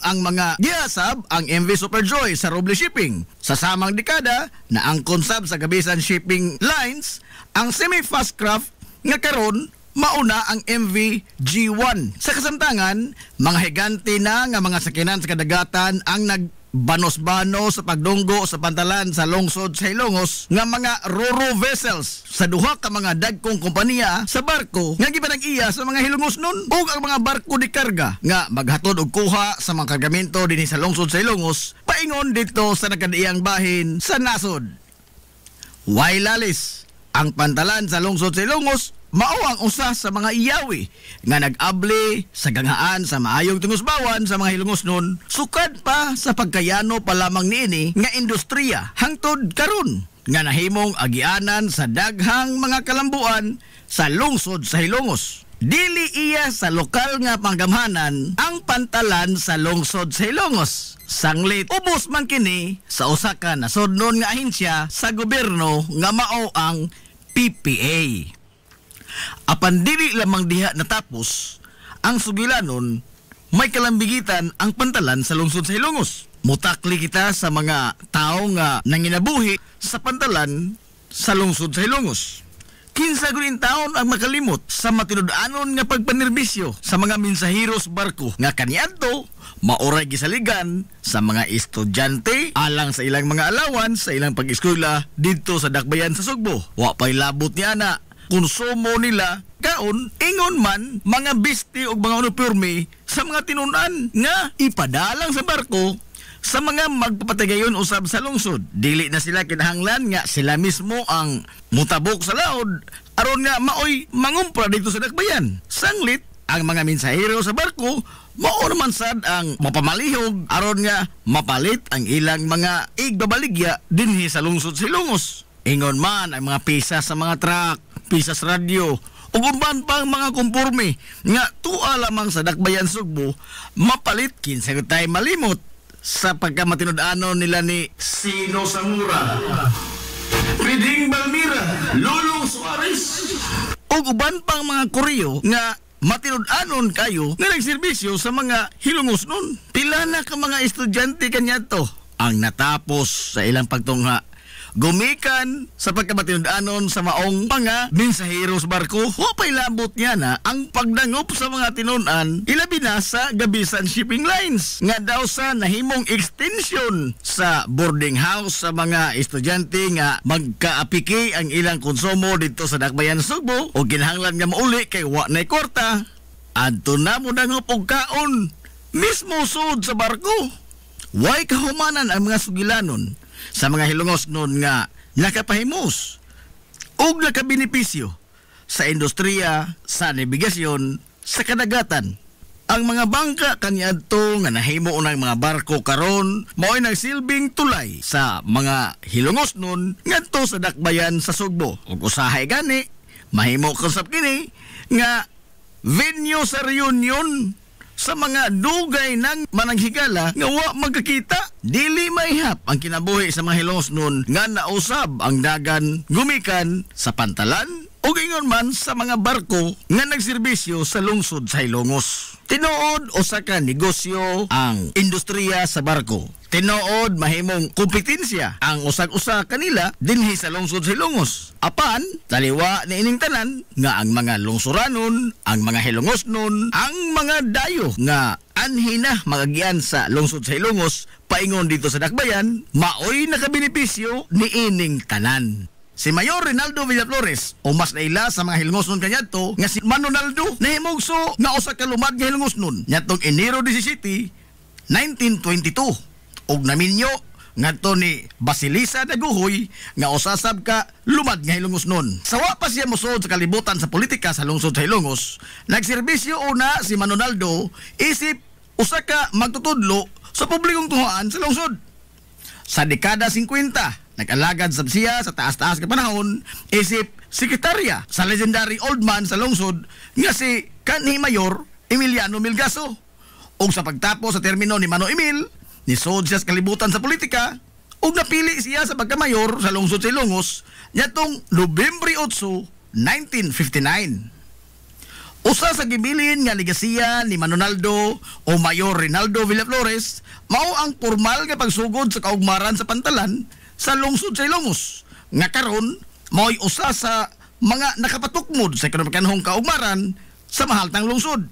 ang MV Super Joy sa Roble Shipping. Sa samang dekada na ang konsab sa Gabisan Shipping Lines ang semi-fast craft nga karon mauna ang MV G1. Sa kasamtangan, mga higante na nga mga sakinan sa kadagatan ang nagbanos-banos sa pagdunggo sa Pantalan sa lungsod sa Hilongos nga mga ro-ro vessels sa duha ka mga dagkong kompanya sa barko nga gipanag-iya sa mga Hilongos nun ug ang mga barko di karga nga maghatod og kuha sa mga kargamento dinhi sa lungsod sa Hilongos paingon dito sa nagkadiang bahin sa nasod. Wailalis ang Pantalan sa lungsod sa Hilongos mao ang usa sa mga iyawi nga nag-abli sa ganghaan sa maayong tungusbawan sa mga hilungosnon sukad pa sa pagkayano pa lamang niini nga industriya hangtod karon nga nahimong agianan sa daghang mga kalambuan sa lungsod sa Hilongos. Dili iya sa lokal nga panggamhanan ang pantalan sa lungsod sa Hilongos. Sanglit ubos man kini sa usa ka nasodnon nga ahensya sa gobyerno nga mao ang PPA. Apan dili lamang diha natapos ang sugilanon, may kalambigitan ang pantalan sa lungsod sa Hilongos. Mutakli kita sa mga tao nga nanginabuhi sa pantalan sa lungsod sa Hilongos. 15 guling taon ang makalimot sa matinud-anon nga pagpanerbisyo sa mga mensaheros barko nga kaniadto maoray gisaligan sa mga estudyante alang sa ilang mga alawan sa ilang pag-eskwela dito sa dakbayan sa Sugbo. Wa pay labot niya na konsumo nila kaon ingon man mga bisti o mga uniforme sa mga tinunan nga ipadalang sa barko sa mga magpapatagayon usab sa lungsod. Dili na sila kinahanglan nga sila mismo ang mutabok sa laod aron nga maoy mangumpra dito sa dakbayan. Sanglit ang mga mensahero sa barko mao naman sad ang mapamalihog aron nga mapalit ang ilang mga igbabaligya dinhi sa lungsod sa Hilongos. Ingon man ang mga pisa sa mga truck, pisa sa radyo, ug uban pang mga kumporme nga tuwa lamang sa dakbayan Sugbo mapalit kinsa tay malimot sa pagkamatinud-anon nila ni Sino Samura, Piding Balmira, Lulong Suarez, ug uban pang mga Koreo nga matinud-anon kayo nga nagserbisyo sa mga hilungosnon. Pila na ka mga estudyante kanyato ang natapos sa ilang pagtungha gumikan sa pagkamatinud-anon sa maong mga mensaheros barko. Wapay labot niya na ang pagdangop sa mga tinunan ilabi na sa Gabisan Shipping Lines nga daw sa nahimong extension sa boarding house sa mga estudyante nga magkaapiki ang ilang konsumo dito sa dakbayan Sugbo o kinahanglan nga mauli kay wa nay kwarta. Adto na mo dangop og kaon mismo sud sa barko. Way kahumanan ang mga sugilanon sa mga hilungosnon nga nakapahimos ug nakabenipisyo sa industriya, sa nabigasyon, sa kadagatan. Ang mga bangka kaniadto nga nahimo unang mga barko karon mao'y nagsilbing tulay sa mga hilungosnon ngadto sa dakbayan sa Sugbo. Ug usahay gani mahimo konsep kini nga venue sa reunion sa mga dugay ng mananghigala nga wa magkakita. Dili maihap ang kinabuhi sa mga hilongosnon nga nausab ang dagan gumikan sa pantalan o ingon man sa mga barko nga nagserbisyo sa lungsod sa Hilongos. Tinuod usa ka negosyo ang industriya sa barko. Tinuod mahimong kompetensya ang usag-usa kanila dinhi sa lungsod sa Hilongos. Apan taliwa ni ining tanan nga ang mga lungsuranon, ang mga hilongosnon, ang mga dayo nga anhina magagian sa lungsod sa Hilongos paingon dito sa dakbayan maoy nakabenepisyo ni ining tanan. Si Mayor Rinaldo Villaflores o mas naila sa mga hilongosnon kanyadto nga si Manonaldo nahimugso nga usa ka lumad nga hilongosnon nyatong Enero 17, 1922 og naminyo ngadto ni Basilisa Daguhoy nga usasab ka lumad nga hilongosnon. Sawa pa siya mosod sa kalibutan sa politika sa lungsod sa Hilongos, nagserbisyo una si Manonaldo isip usa ka magtutudlo sa publikong tuhoan sa lungsod. Sa dekada 50 nag-alagad sab siya sa taas-taas ka panahon isip sekretarya sa legendary old man sa lungsod nga si kanhi Mayor Emiliano Melgaso. Ug sa pagtapos sa termino ni Mano Emil, nisod siya sa kalibutan sa politika ug napili siya sa pagkamayor sa lungsod sa Hilongos nyatong Nobyembre 8, 1959. Usa sa gibilin nga ligasiya ni Manonaldo o Mayor Rinaldo Villaflores mao ang formal nga pagsugod sa kaugmaran sa pantalan sa lungsod sa Hilongos nga karon mao'y usa sa mga nakapatukmod sa ekonomikanhong kaugmaran sa mahaltang lungsod.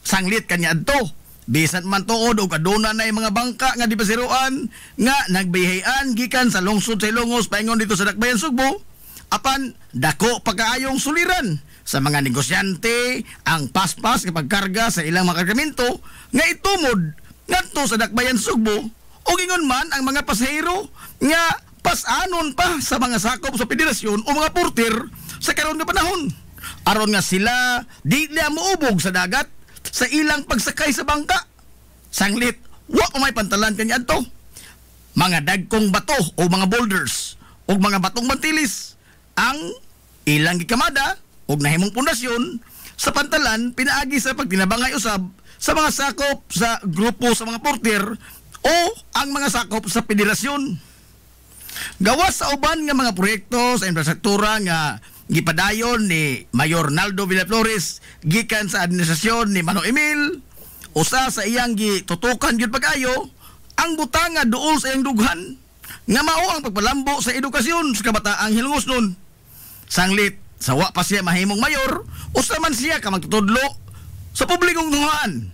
Sanglit kanya adto bisan man tuod og aduna na mga bangka nga dipasiruan nga nagbihayan gikan sa lungsod sa Hilongos paingon dito sa dakbayan Sugbo. Apan dako pagkaayong suliran sa mga negosyante ang paspas kapag karga sa ilang mga kargamento nga itumod ngadto sa dakbayan Sugbo o ingon man ang mga pasahero nga pasanon pa sa mga sakop sa federasyon o mga porter sa karon nga panahon. aron nga sila di na muubog sa dagat sa ilang pagsakay sa bangka. Sanglit, wa pa may pantalan kanya to. Mga dagkong bato o mga boulders o mga batong mantilis ang ilang gikamada o nahimong pundasyon sa pantalan pinaagi sa pagtinabangay usab sa mga sakop sa grupo sa mga porter o ang mga sakop sa federasyon. Gawas sa uban nga mga proyekto sa infrastruktura nga gipadayon ni Mayor Naldo Villaflores gikan sa administrasyon ni Manong Emil, usa sa iyang gitutukan gyud pag-ayo ang butanga duol sa iyang dughan nga mao ang pagpalambo sa edukasyon sa kabataang Hilongosnon. Sanglit sa wa pa siya mahimong mayor, usa man siya ka magtutudlo sa publikong tungaan.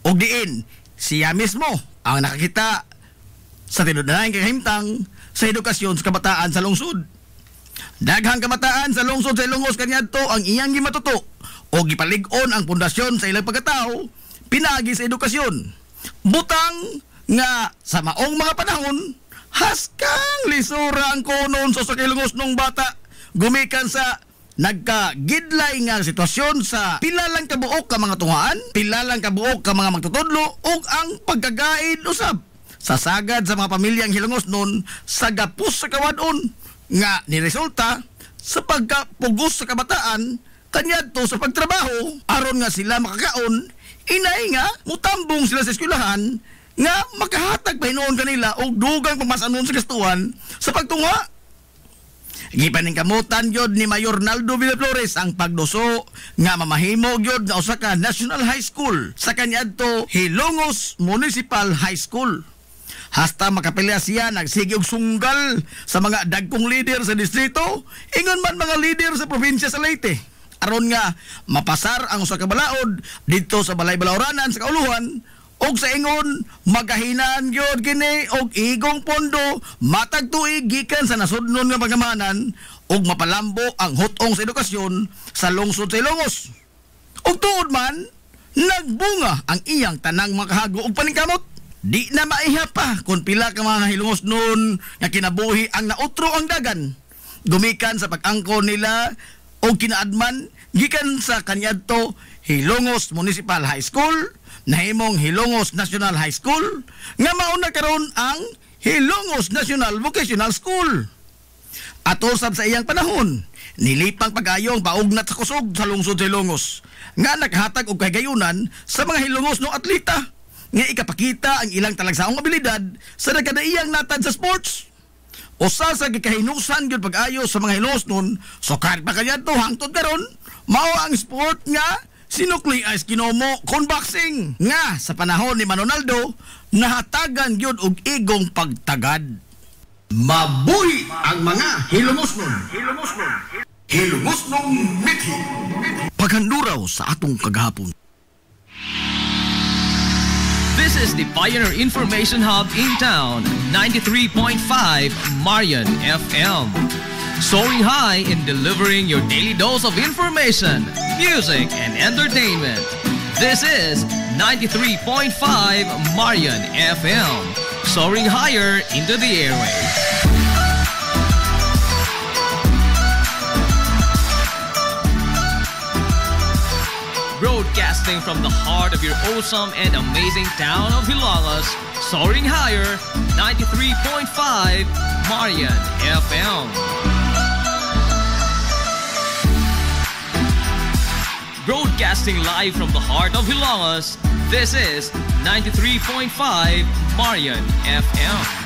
Og diin siya mismo ang nakakita sa tinudnanan kay himtang sa edukasyon sa kabataan sa lungsod. Daghang kabataan sa lungsod sa Ilongos kaniadto ang iyang gimatuto o gipalig-on ang pundasyon sa ilang pagkatao pinaagi sa edukasyon. Butang nga sa maong mga panahon haskang lisura ang kunon sa Ilongos nung bata gumikan sa nagkagidlay nga sitwasyon sa pila lang kabuok ka mga tungaan, pila lang kabuok ka mga magtutudlo ug ang pagkagaid usab sa sagad sa mga pamilyang Hilongosnon sa gapos sa kawadon nga niresulta sa pagkapugos sa kabataan kaniadto sa pagtrabaho aron nga sila makakaon. Inay nga mutambong sila sa eskwelahan nga makahatag pa hinoon kanila og dugang pamasanon sa gastuhan sa pagtunga. Gipaning kamutan gyud ni Mayor Naldo Villaflores ang pagduso nga mamahimo gyud nga usa ka National High School sa kaniadto Hilongos Municipal High School. Hasta makapilya siya nagsige og sunggal sa mga dagkong leader sa distrito, ingon man mga leader sa probinsya sa Leyte. Aron nga mapasar ang usa ka balaod dito sa balay-balawranan sa kauluhan og sa ingon magahinaan gyud kini og igong pondo matag tuig gikan sa nasudnon nga pagamanan og mapalambo ang hutong sa edukasyon sa lungsod sa Ilongos. Og tuod man nagbunga ang iyang tanang makahago og paningkamot. Di na maiha pa kung pila ka mga Hilongosnon nga kinabuhi ang nautro ang dagan. Gumikan sa pag-angko nila o kinaadman gikan sa kaniadto Hilongos Municipal High School, nahimong Hilongos National High School, nga mauna karon ang Hilongos National Vocational School. At usab sa iyang panahon, nilipang pag-ayong paugnat sa kusog sa lungsod sa Hilongos, nga naghatag og kagayunan sa mga Hilongosno atleta nga ikapakita ang ilang talagsaong abilidad sa nagkadaiyang natad sa sports. Usa sa gikahinusan gyud pag-ayo sa mga Hilongosnon, sokar pa kaniadto hangtod karon, mao ang sport nga sinukli as kinomo kon boxing nga sa panahon ni Manonaldo nahatagan gyud og igong pagtagad. Mabuhi ang mga Hilongosnon. Hilongosnong mithi. Paghanduraw sa atong kagahapon. This is the Pioneer Information Hub in town, 93.5 Marian FM. Soaring high in delivering your daily dose of information, music, and entertainment. This is 93.5 Marian FM. Soaring higher into the airwaves. Broadcasting from the heart of your awesome and amazing town of Hilalas, soaring higher, 93.5 Marian FM. Broadcasting live from the heart of Hilalas, this is 93.5 Marian FM.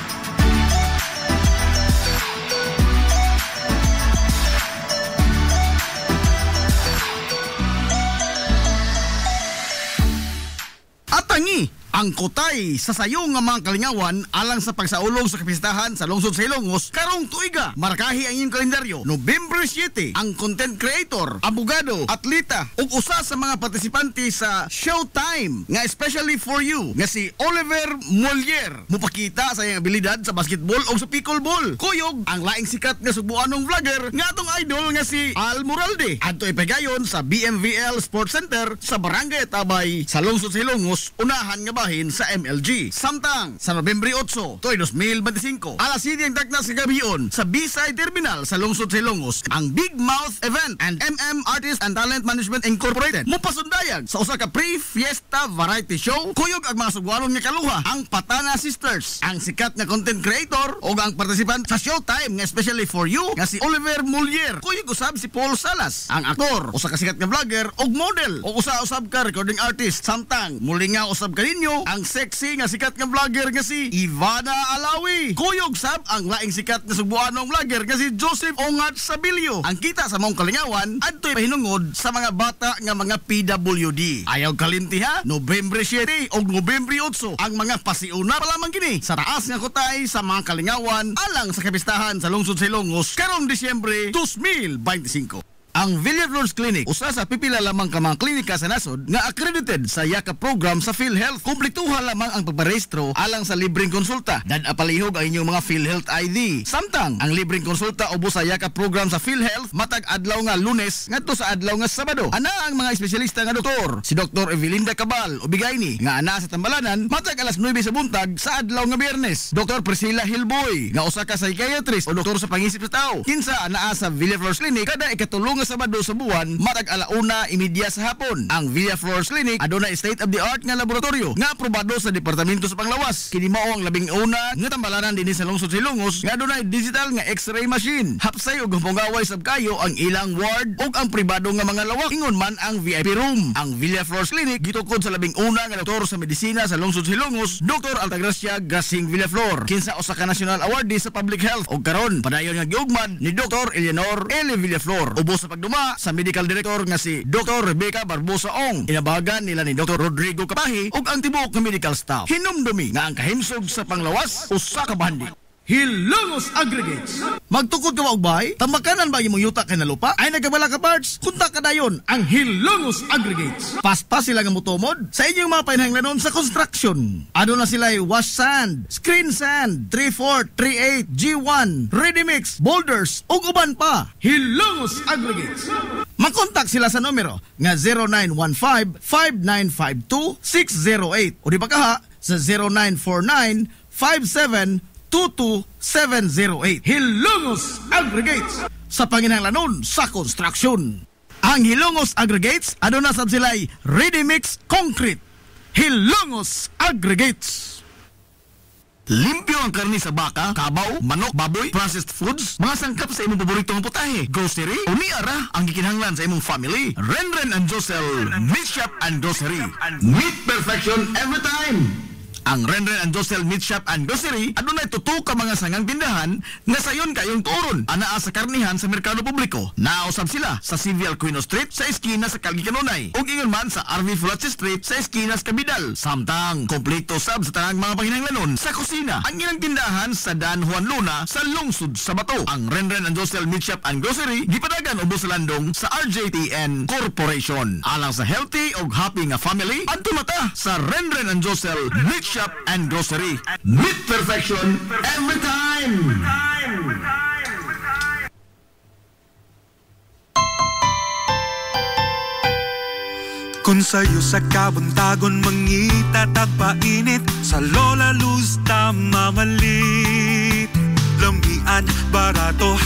Atangi ang kutay sa sayong nga mga kalingawan alang sa pagsaulong sa kapistahan sa lungsod sa Ilongos karong tuiga. Markahi ang iyong kalendaryo. November 7, ang content creator, abogado, atleta ug usa sa mga partisipante sa Showtime nga especially for you nga si Oliver Molier mupakita sa iyang abilidad sa basketball o sa pickleball. Kuyog ang laing sikat nga subuanong vlogger nga atong idol nga si Al Moralde adto ipegayon sa BMVL Sports Center sa Barangay Tabay sa lungsod sa Ilongos, unahan nga bahin bahin sa MLG. Samtang sa Nobyembre 8, toy 2025, alas 7 ang taknas sa gabion sa B-Side Terminal sa lungsod sa Ilongos, ang Big Mouth Event and MM Artist and Talent Management Incorporated mupasundayag sa usa ka pre-fiesta variety show. Kuyog ang mga sugwalon nga kaluha, ang Patana Sisters, ang sikat nga content creator o ang participant sa Showtime nga especially for you nga si Oliver Mulier. Kuyog usab si Paul Salas, ang aktor, usa ka sikat nga vlogger og model o usa usab ka recording artist. Samtang muli nga usab kaninyo ang sexy nga sikat nga vlogger nga si Ivana Alawi. Kuyog sab ang laing sikat nga sugbuanong vlogger nga si Joseph Ongat Sabilio. Ang kita sa mong kalingawan adtoy pahinungod sa mga bata nga mga PWD. Ayaw kalimti ha, Nobyembre 7 o Nobyembre 8 ang mga pasiuna pa lamang kini sa taas nga kutay sa mga kalingawan alang sa kapistahan sa lungsod sa Ilongos karong Disyembre 2025. Ang Villaflores Clinic, usa sa pipila lamang ka mga klinika sa nasod nga accredited sa YAKA program sa PhilHealth. Kumplituhan lamang ang pagparehistro alang sa libreng konsulta. Palihog ang inyong mga PhilHealth ID. Samtang ang libreng konsulta ubos sa YAKA program sa PhilHealth matag adlaw nga Lunes ngadto sa adlaw nga Sabado. Ana ang mga espesyalista nga doktor, si Dr. Evelinda Cabal Ubigayni nga ana sa Tambalanan matag alas 9 sa buntag sa adlaw nga Biyernes. Dr. Priscilla Hilboy nga usa ka psychiatrist o doktor sa pangisip sa tao. Kinsa anaa sa Villaflores Clinic kada ikatulong Sabado sa buwan matag alauna imidya sa hapon. Ang Villaflores Clinic aduna state of the art nga laboratorio nga aprobado sa Departamento sa Panglawas. Kini mao ang labing una nga tambalanan dinhi sa lungsod sa Ilongos nga aduna digital nga X-ray machine. Hapsay ug pungaway sab kayo ang ilang ward ug ang pribado nga mga lawak. Ingon man ang VIP room. Ang Villaflores Clinic gitukod sa labing una nga doktor sa medisina sa lungsod sa Ilongos, Dr. Altagracia Gasing Villaflor. Kinsa usa ka national awardee sa public health ug karon padayon nga giugmad ni Dr. Eleanor L. Villaflor. Ubos sa pagduma sa medical director nga si Dr. Rebecca Barbosa Ong. Inabagan nila ni Dr. Rodrigo Kapahi ug ang tibuok nga medical staff. Hinumdumi nga ang kahimsog sa panglawas usa ka bahandi. Hilongos Aggregates. Magtukod ka ba og bahay? Tambakanan ba imong yuta kay na lupa? Ay nagabala ka parts? Kunta ka dayon ang Hilongos Aggregates. Paspas sila nga motomod sa inyong mga painahanglanon sa construction. Ano na sila wash sand, screen sand, 3/4, 3/8, G1, ready mix, boulders ug uban pa. Hilongos Aggregates. Makontak sila sa numero nga 0915-5952-608 o di ba kaha sa 0949-5722-708. Hilongos Aggregates sa panginahanglanon sa construction. Ang Hilongos Aggregates aduna sab sila'y ready mix concrete. Hilongos Aggregates. Limpyo ang karni sa baka, kabaw, manok, baboy, processed foods, mga sangkap sa imong paboritong putahe, grocery, o niara ang gikinahanglan sa imong family. Renren and Josel Meat Shop and Grocery. Meat perfection every time. Ang Renren and Josel Meat Shop and Grocery adunay tutok ka mga sangang tindahan nga sayon kayong turon anaa sa karnihan sa merkado publiko. Nausab sila sa Civil Quino Street sa eskina sa Calgary Canonay ug ingon man sa RV Fulache Street sa eskina sa Cabidal. Samtang kompleto sab sa tanang mga panginahanglanon sa kusina ang ilang tindahan sa Dan Juan Luna sa lungsod sa Bato. Ang Renren and Josel Meat Shop and Grocery gipadagan ubos sa landong sa RJTN Corporation. Alang sa healthy ug happy nga family adto mata sa Renren and Josel Meat Shop and Grocery. Meat perfection every time. Kung sa'yo sa kabuntagon mangita tagpainit sa Lola Luz mamalit. Lamian, barato,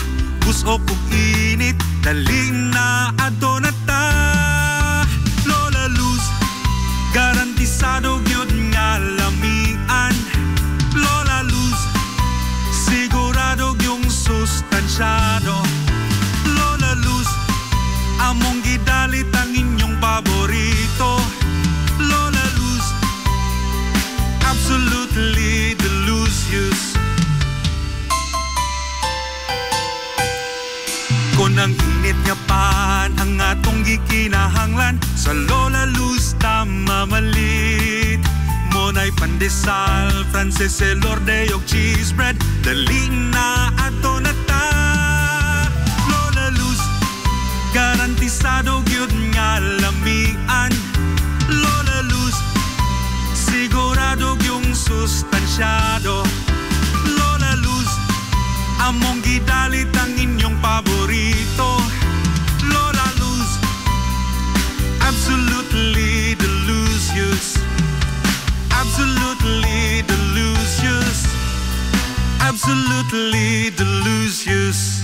buso kong init, dali na adto na ta. Lola Luz, garantisado gyud nga lamian. Lola Luz, sigurado yung sustansyado. Lola Luz, among gidalit ang inyong paborito. Lola Luz, absolutely delicious. Kung ang init nga pan ang atong gikinahanglan sa Lola Luz mamalit. Monay pandesal, Frances elorde og cheese bread, dali na ato na ta. Lola Luz, garantisado gyud nga lamian. Lola Luz, sigurado yung sustansyado. Lola Luz, among gidalit ang inyong paborito. Lola Luz, absolutely delicious. Absolutely absolutely delicious.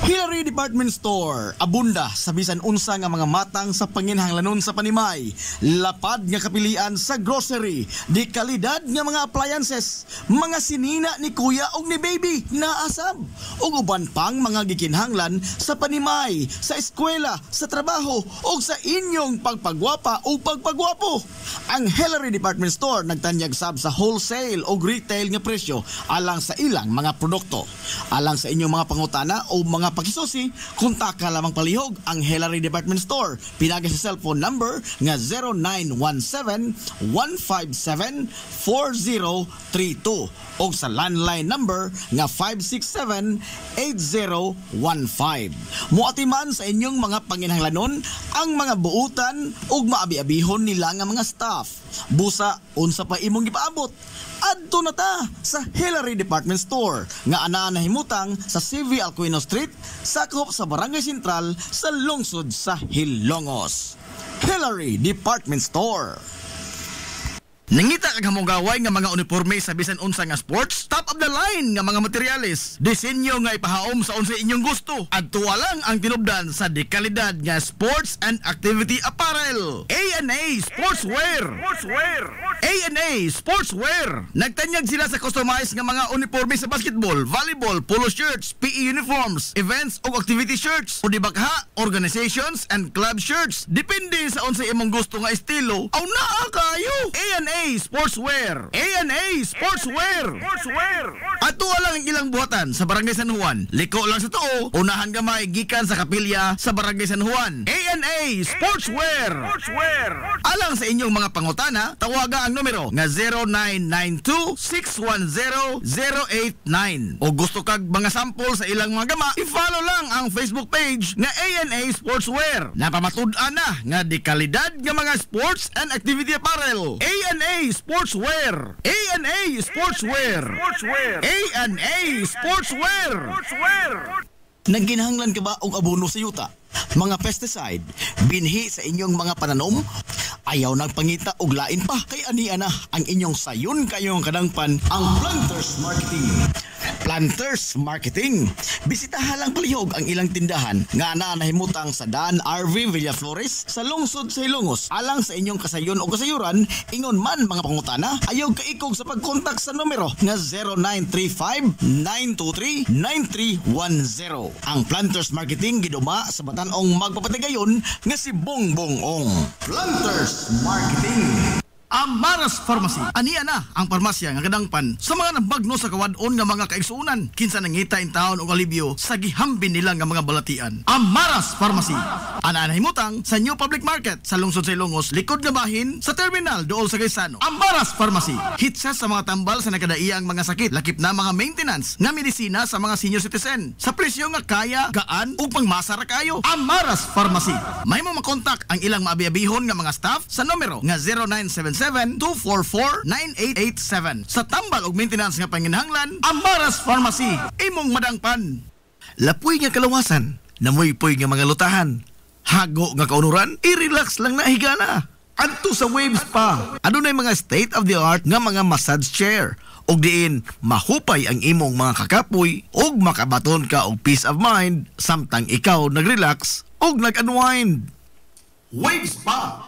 Hillary Department Store, abunda sa bisan unsa nga mga matang sa panginhanglanon sa panimay, lapad nga kapilian sa grocery, di kalidad nga mga appliances, mga sinina ni kuya og ni baby na asab, ug uban pang mga gikinhanglan sa panimay, sa eskwela, sa trabaho ug sa inyong pagpagwapa o pagpagwapo. Ang Hillary Department Store nagtanyag sab sa wholesale o retail nga presyo alang sa ilang mga produkto. Alang sa inyong mga pangutana o mga pakisusi, kontak ka lamang palihog ang Hillary Department Store. Pinagi sa cellphone number nga 0917-157-4032 o sa landline number nga 567-8015. Muatiman sa inyong mga panginhanglanon ang mga buutan o maabi-abihon nila nga mga staff. Busa, unsa pa imong gipaabot? Adto na ta sa Hillary Department Store nga anaa nahimutang sa CV Alcuino Street, sakop sa Barangay Sentral sa lungsod sa Hilongos. Hillary Department Store. Nangita kag hamugaway nga mga uniforme sa bisan unsa nga sports, top of the line nga mga materyales, disenyo nga ipahaom sa unsa inyong gusto. Adto lang ang tinubdan sa dekalidad nga sports and activity apparel. A&A Sportswear. A&A Sportswear. Nagtanyag sila sa customized nga mga uniforme sa basketball, volleyball, polo shirts, PE uniforms, events ug activity shirts, o dibakha, organizations and club shirts. Depende sa unsa imong gusto nga estilo. Aw naa kayo. A&A Sportswear. A&A Sportswear. Ato lang ang ilang buhatan sa Barangay San Juan. Liko lang sa tuo, unahan gamay gikan sa kapilya sa Barangay San Juan. A&A Sportswear. Alang sa inyong mga pangutana, tawaga ang numero nga 0992-610-089. O gusto kag mga sample sa ilang mga gama, i-follow lang ang Facebook page nga A&A Sportswear. Napamatud-an na nga di kalidad nga mga sports and activity apparel. A&A Sportswear. A&A Sportswear. A&A Sportswear. Nagginahanglan ka ba og abono sa yuta? Mga pesticide, binhi sa inyong mga pananom? Ayaw nagpangita og lain pa, kay ania na ang inyong sayon kayong kadangpan ang Planters Marketing. Planters Marketing. Bisitahan lang palihog ang ilang tindahan nga nahimutang sa Dan RV Villaflores sa lungsod sa Hilongos. Alang sa inyong kasayon o kasayuran, ingon man mga pangutana, ayaw kaikog sa pagkontak sa numero nga 0935-923-9310. Ang Planters Marketing giduma sa batan-ong magpapatigayon nga si Bongbong Ong. Planters Marketing. Amaras Pharmacy. Ania na ang parmasya nga kadangpan sa mga nabagno sa kawadon nga mga kaigsuunan. Kinsa nangita in taon og alibyo sa gihambin nila nga mga balatian. Amaras Pharmacy. Ana nahimutang sa New Public Market sa lungsod sa Ilongos, likod nga bahin sa terminal dool sa Gaisano. Amaras Pharmacy. Hitsa sa mga tambal sa nakadaiyang mga sakit, lakip na mga maintenance nga medisina sa mga senior citizen. Sa presyo nga kaya, gaan ug pangmasara kayo. Amaras Pharmacy. May mo makontak ang ilang maabi-abihon nga mga staff sa numero nga 0977-244-9887. Sa tambal ug maintenance nga panginhanglan, Amaras Pharmacy. Imong madangpan. Lapoy nga kalawasan, namoy-poy nga mga lutahan, hago nga kaunuran, i-relax lang na higana. Adto sa Waves Spa. Adunay mga state-of-the-art nga mga massage chair. Og diin, mahupay ang imong mga kakapoy og makabaton ka og peace of mind samtang ikaw nag-relax og nag-unwind. Waves Spa.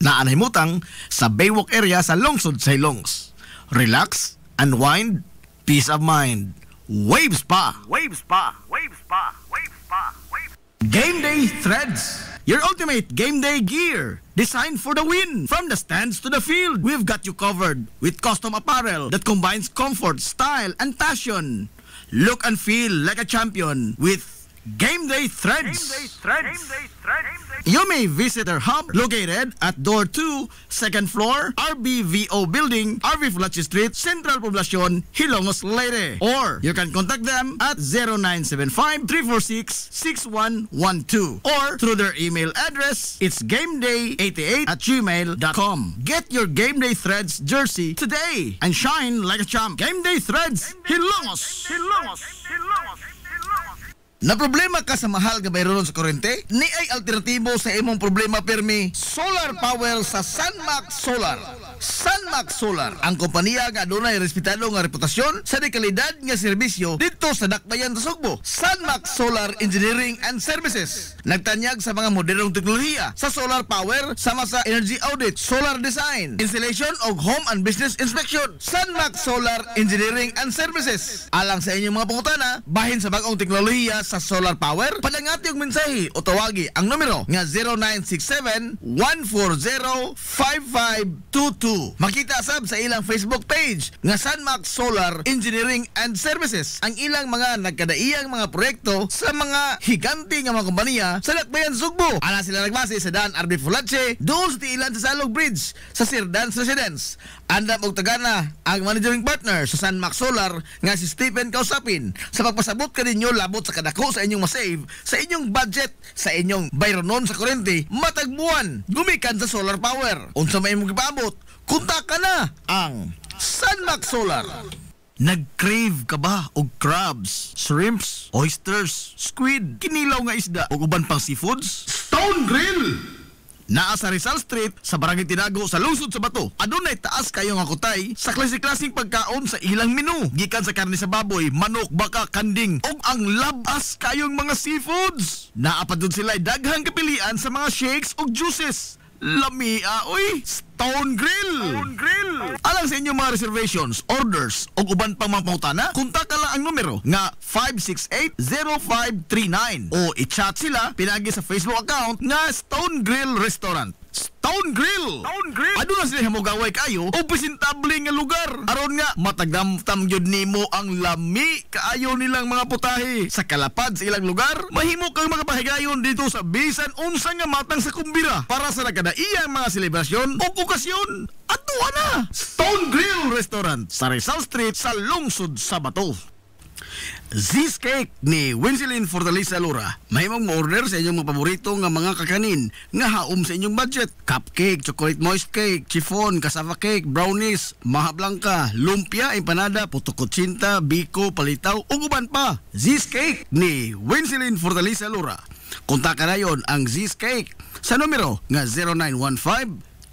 Naanahimutang sa Baywalk area sa lungsod sa Hilongos. Relax, unwind, peace of mind. Waves Spa. Waves Spa. Waves Spa. Waves Spa. Game Day Threads. Your ultimate game day gear. Designed for the win. From the stands to the field, we've got you covered with custom apparel that combines comfort, style, and passion. Look and feel like a champion with Game Day Threads. You may visit our hub located at Door 2, 2nd floor, RBVO Building, RV Fulachi Street, Central Poblacion, Hilongos, Leyte. Or you can contact them at 0975-346-6112 or through their email address, it's gameday88@gmail.com. Get your Game Day Threads jersey today and shine like a champ. Game Day Threads, Hilongos. Na problema ka sa mahal nga bayronon sa kuryente? Ni ay alternatibo sa imong problema permi, solar power sa Sunmax Solar. Sunmax Solar, ang kompanya nga adunay respetado nga reputasyon sa dekalidad nga serbisyo dito sa Dakbayan sa Sugbo. Sunmax Solar Engineering and Services nagtanyag sa mga modernong teknolohiya sa solar power sama sa energy audit, solar design, installation og home and business inspection. Sunmax Solar Engineering and Services. Alang sa inyong mga pangutana, bahin sa bagong teknolohiya sa solar power, padangati og mensahe o tawagi ang numero nga 0967-140-5522. Makita sab sa ilang Facebook page nga Sunmax Solar Engineering and Services ang ilang mga nagkadaiyang mga proyekto sa mga higanti nga mga kompanya sa Dakbayan Sugbo. Ana sila nagbase sa Dan RB Fulache, doon sa tiilan sa Salog Bridge sa Sirdans Residence. Andam og tagana ang managing partner sa Sunmax Solar nga si Stephen Kausapin sa pagpasabot kaninyo labot sa kadako sa inyong masave sa inyong budget sa inyong bayronon sa kuryente matag buwan gumikan sa solar power. Unsa may imong gipaabot, kontak ka na ang Sunmax Solar. Nag-crave ka ba og crabs, shrimps, oysters, squid, kinilaw nga isda o uban pang seafoods? Stone Grill! Naa sa Rizal Street sa Barangay Tinago sa lungsod sa Bato. Adunay taas kayo nga kutay sa klase-klaseng pagkaon sa ilang menu. Gikan sa karne sa baboy, manok, baka, kanding ug ang labas kayong mga seafoods. Naa pa dun sila daghang kapilian sa mga shakes ug juices. Lamia, oy! Stone Grill! Stone Grill! Alang sa inyong mga reservations, orders, o uban pang mga pautana, kontak ka lang ang numero nga 568-0539 o i-chat sila pinagi sa Facebook account nga Stone Grill Restaurant. Stone Grill! Stone Grill! Aduna sila hamugaway kayo o presentable nga lugar. Aron nga, matagdamtam yun nimo ang lami kaayo nilang mga putahe. Sa kalapad sa ilang lugar, mahimo kang makapahigayon dito sa bisan unsa nga matang sa kumbira para sa nagkadaiyang mga selebrasyon o okasyon. Ato na! Stone Grill Restaurant sa Rizal Street sa lungsod sa Bato. Z's Cake ni Winsilin Fortaleza Lura. Mahimong mo-order sa inyong mga paborito nga mga kakanin nga haom sa inyong budget. Cupcake, chocolate moist cake, chiffon, cassava cake, brownies, maha blanca, lumpia, empanada, puto kutsinta, biko, palitaw, ug uban pa. Z's Cake ni Winsilin Fortaleza Lura. Kontakan na yon ang Z's Cake sa numero nga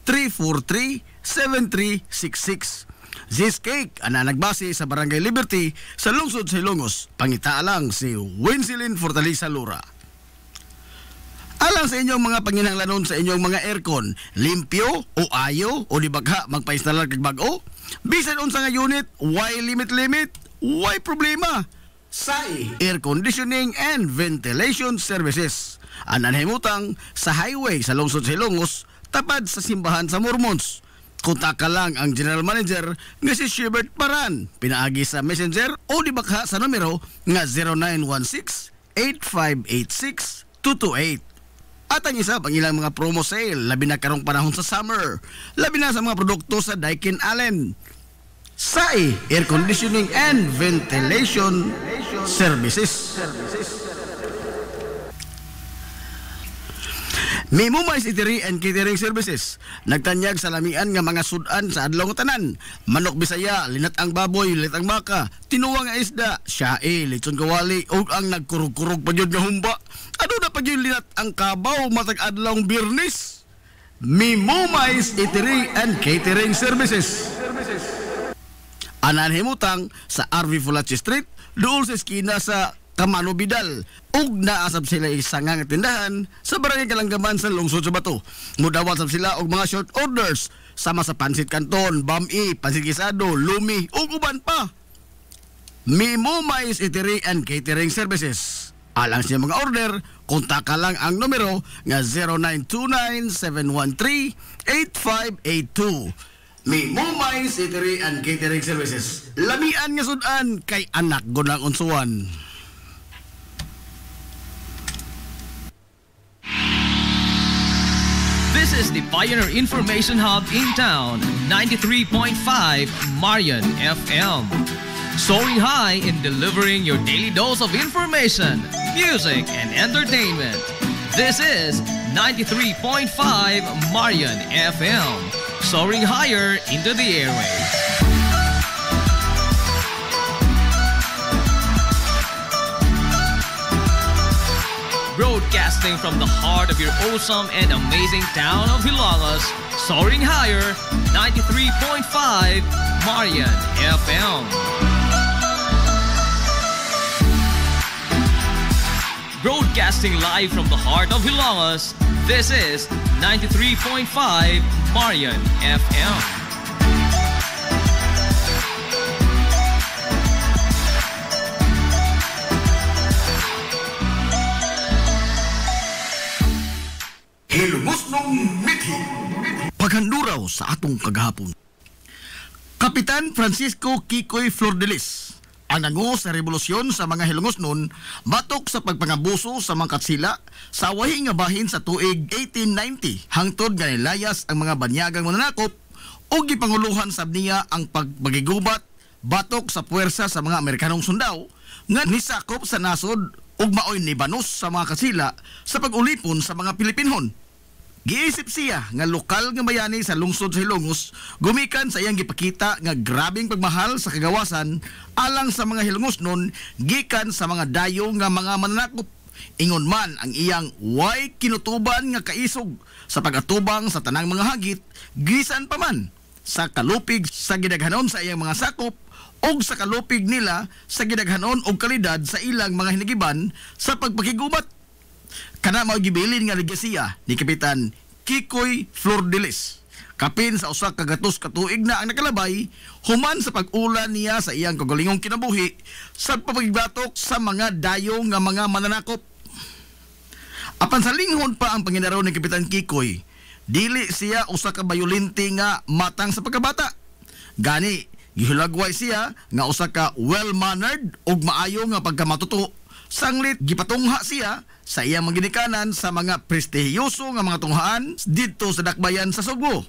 0915-343-7366. Z's Cake, ana nagbase sa Barangay Liberty sa lungsod sa Ilongos. Pangita lang si Winsilin Fortaleza Lura. Alang sa inyong mga panginahanglanon sa inyong mga aircon, limpyo o ayo o di bagha magpa-installer kag bag-o, bisan unsa nga unit, why limit, why problema? SAI Air Conditioning and Ventilation Services. Ananhimutang sa highway sa lungsod sa Ilongos, tapad sa simbahan sa Mormons. Kontak ka lang ang General Manager nga si Shebert Paran. Pinaagi sa Messenger o di bakha sa numero nga 0916-8586-228. At ang isa pang ilang mga promo sale, labi na karong panahon sa summer, labi na sa mga produkto sa Daikin Allen. SAI Air Conditioning and Ventilation Services. Mimumais Eatery and Catering Services. Nagtanyag sa lamian nga mga sudan sa adlaw nga tanan. Manok Bisaya, linat ang baboy, linat ang baka, tinuwang nga isda, siyae, lechon kawali, o ang nagkurug-kurug pa yun nga humba. Ano na pa yun linat ang kabaw matag adlawng Birnis? Mimumais Eatery and Catering Services. Ananhimutang sa RV Fulache Street, doon sa eskina sa Kamano Bidal. Ug naasab sila isang nga tindahan sa Barangay Kalanggaman sa lungsod sa Bato. Mudawat sab sila og mga short orders sama sa pansit canton, bami, pansit gisado, lumi ug uban pa. Mimumais Eatery and Catering Services. Alang siya mga order, kontak ka lang ang numero nga 0929-713-8582. Mimumais Eatery and Catering Services. Lamian nga sudan kay anak gunang unsuan. This is the Pioneer Information Hub in town, 93.5 Marian FM. Soaring high in delivering your daily dose of information, music, and entertainment. This is 93.5 Marian FM. Soaring higher into the airwaves. Broadcasting from the heart of your awesome and amazing town of Hilalas, soaring higher, 93.5 Marian FM. Broadcasting live from the heart of Hilalas, this is 93.5 Marian FM. Hilumosnong Mithi. Paghanduraw sa atong kagahapon. Kapitan Francisco Kikoy Flordelis ang nangu sa revolusyon sa mga Hilongosnon batok sa pagpangabuso sa mga katsila sa wahi nga bahin sa tuig 1890 hangtod nga nilayas ang mga banyagang mananakop o gipanguluhan sab niya ang pagpagigubat batok sa puwersa sa mga Amerikanong sundao nga nisakop sa nasod ug maoy nibanos sa mga katsila sa pag-ulipon sa mga Pilipinhon. Giisip siya nga lokal nga bayani sa lungsod sa Hilongos gumikan sa iyang gipakita nga grabing pagmahal sa kagawasan alang sa mga Hilongosnon gikan sa mga dayo nga mga mananakop. Ingon man ang iyang way kinutuban nga kaisog sa pagatubang sa tanang mga hagit gisan pa man sa kalupig sa gidaghanon sa iyang mga sakop og sa kalupig nila sa gidaghanon og kalidad sa ilang mga hinigiban sa pagpakigubat. Kana mao gibilin nga legasiya ni Kapitan Kikoy Flordelis. Kapin sa usa ka gatos ka tuig na ang nakalabay human sa pag-ula niya sa iyang kagalingong kinabuhi sa pagpagbatok sa mga dayo nga mga mananakop. Apan sa linghon pa ang panginaraw ni Kapitan Kikoy, dili siya usa ka bayolente nga matang sa pagkabata. Gani gihulagway siya nga usa ka well-mannered ug maayo nga pagkamatuto. Sanglit gipatungha siya sa iyang maginikanan sa mga prestihiyoso nga mga tunghaan dito sa dakbayan sa Sugbo.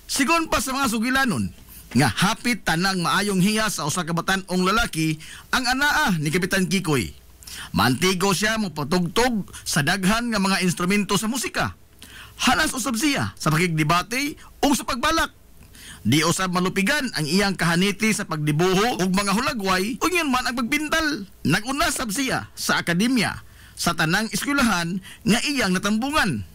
Sigon pa sa mga sugilanon nga hapit tanang maayong hiya sa usa ka batan-ong lalaki ang anaa ni Kapitan Kikoy. Mantigo siya mopatugtog sa daghan nga mga instrumento sa musika. Hanas usab siya sa pakigdebate o sa pagbalak. Di usab malupigan ang iyang kahaniti sa pagdibuho ug mga hulagway ug yun man ang pagpintal. Nagunasab siya sa akademya sa tanang eskwelahan nga iyang natambungan.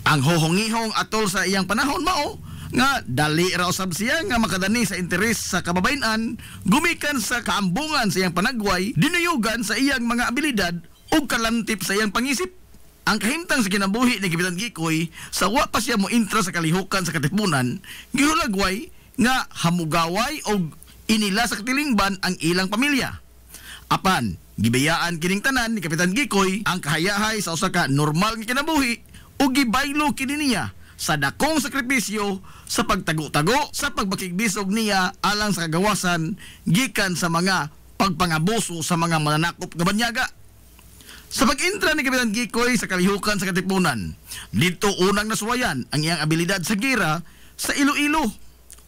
Ang hohongihong atol sa iyang panahon mao nga dali ra usab siya nga makadani sa interes sa kababayen-an gumikan sa kaambungan sa iyang panagway dinuyugan sa iyang mga abilidad ug kalantip sa iyang pangisip. Ang kahimtang sa kinabuhi ni Kapitan Kikoy sa wa pa siya mo intra sa kalihukan sa katipunan gihulagway nga hamugaway og inila sa katilingban ang ilang pamilya. Apan gibayaan kining tanan ni Kapitan Kikoy ang kahayahay sa usa ka normal nga kinabuhi ug gibaylo kini niya sa dakong sakripisyo sa pagtago-tago sa pagbakigbisog niya alang sa kagawasan gikan sa mga pagpangabuso sa mga mananakop nga banyaga. Sa pag-intra ni Kapitan Kikoy sa kalihukan sa katipunan, dito unang nasuwayan ang iyang abilidad sa gira sa Iloilo.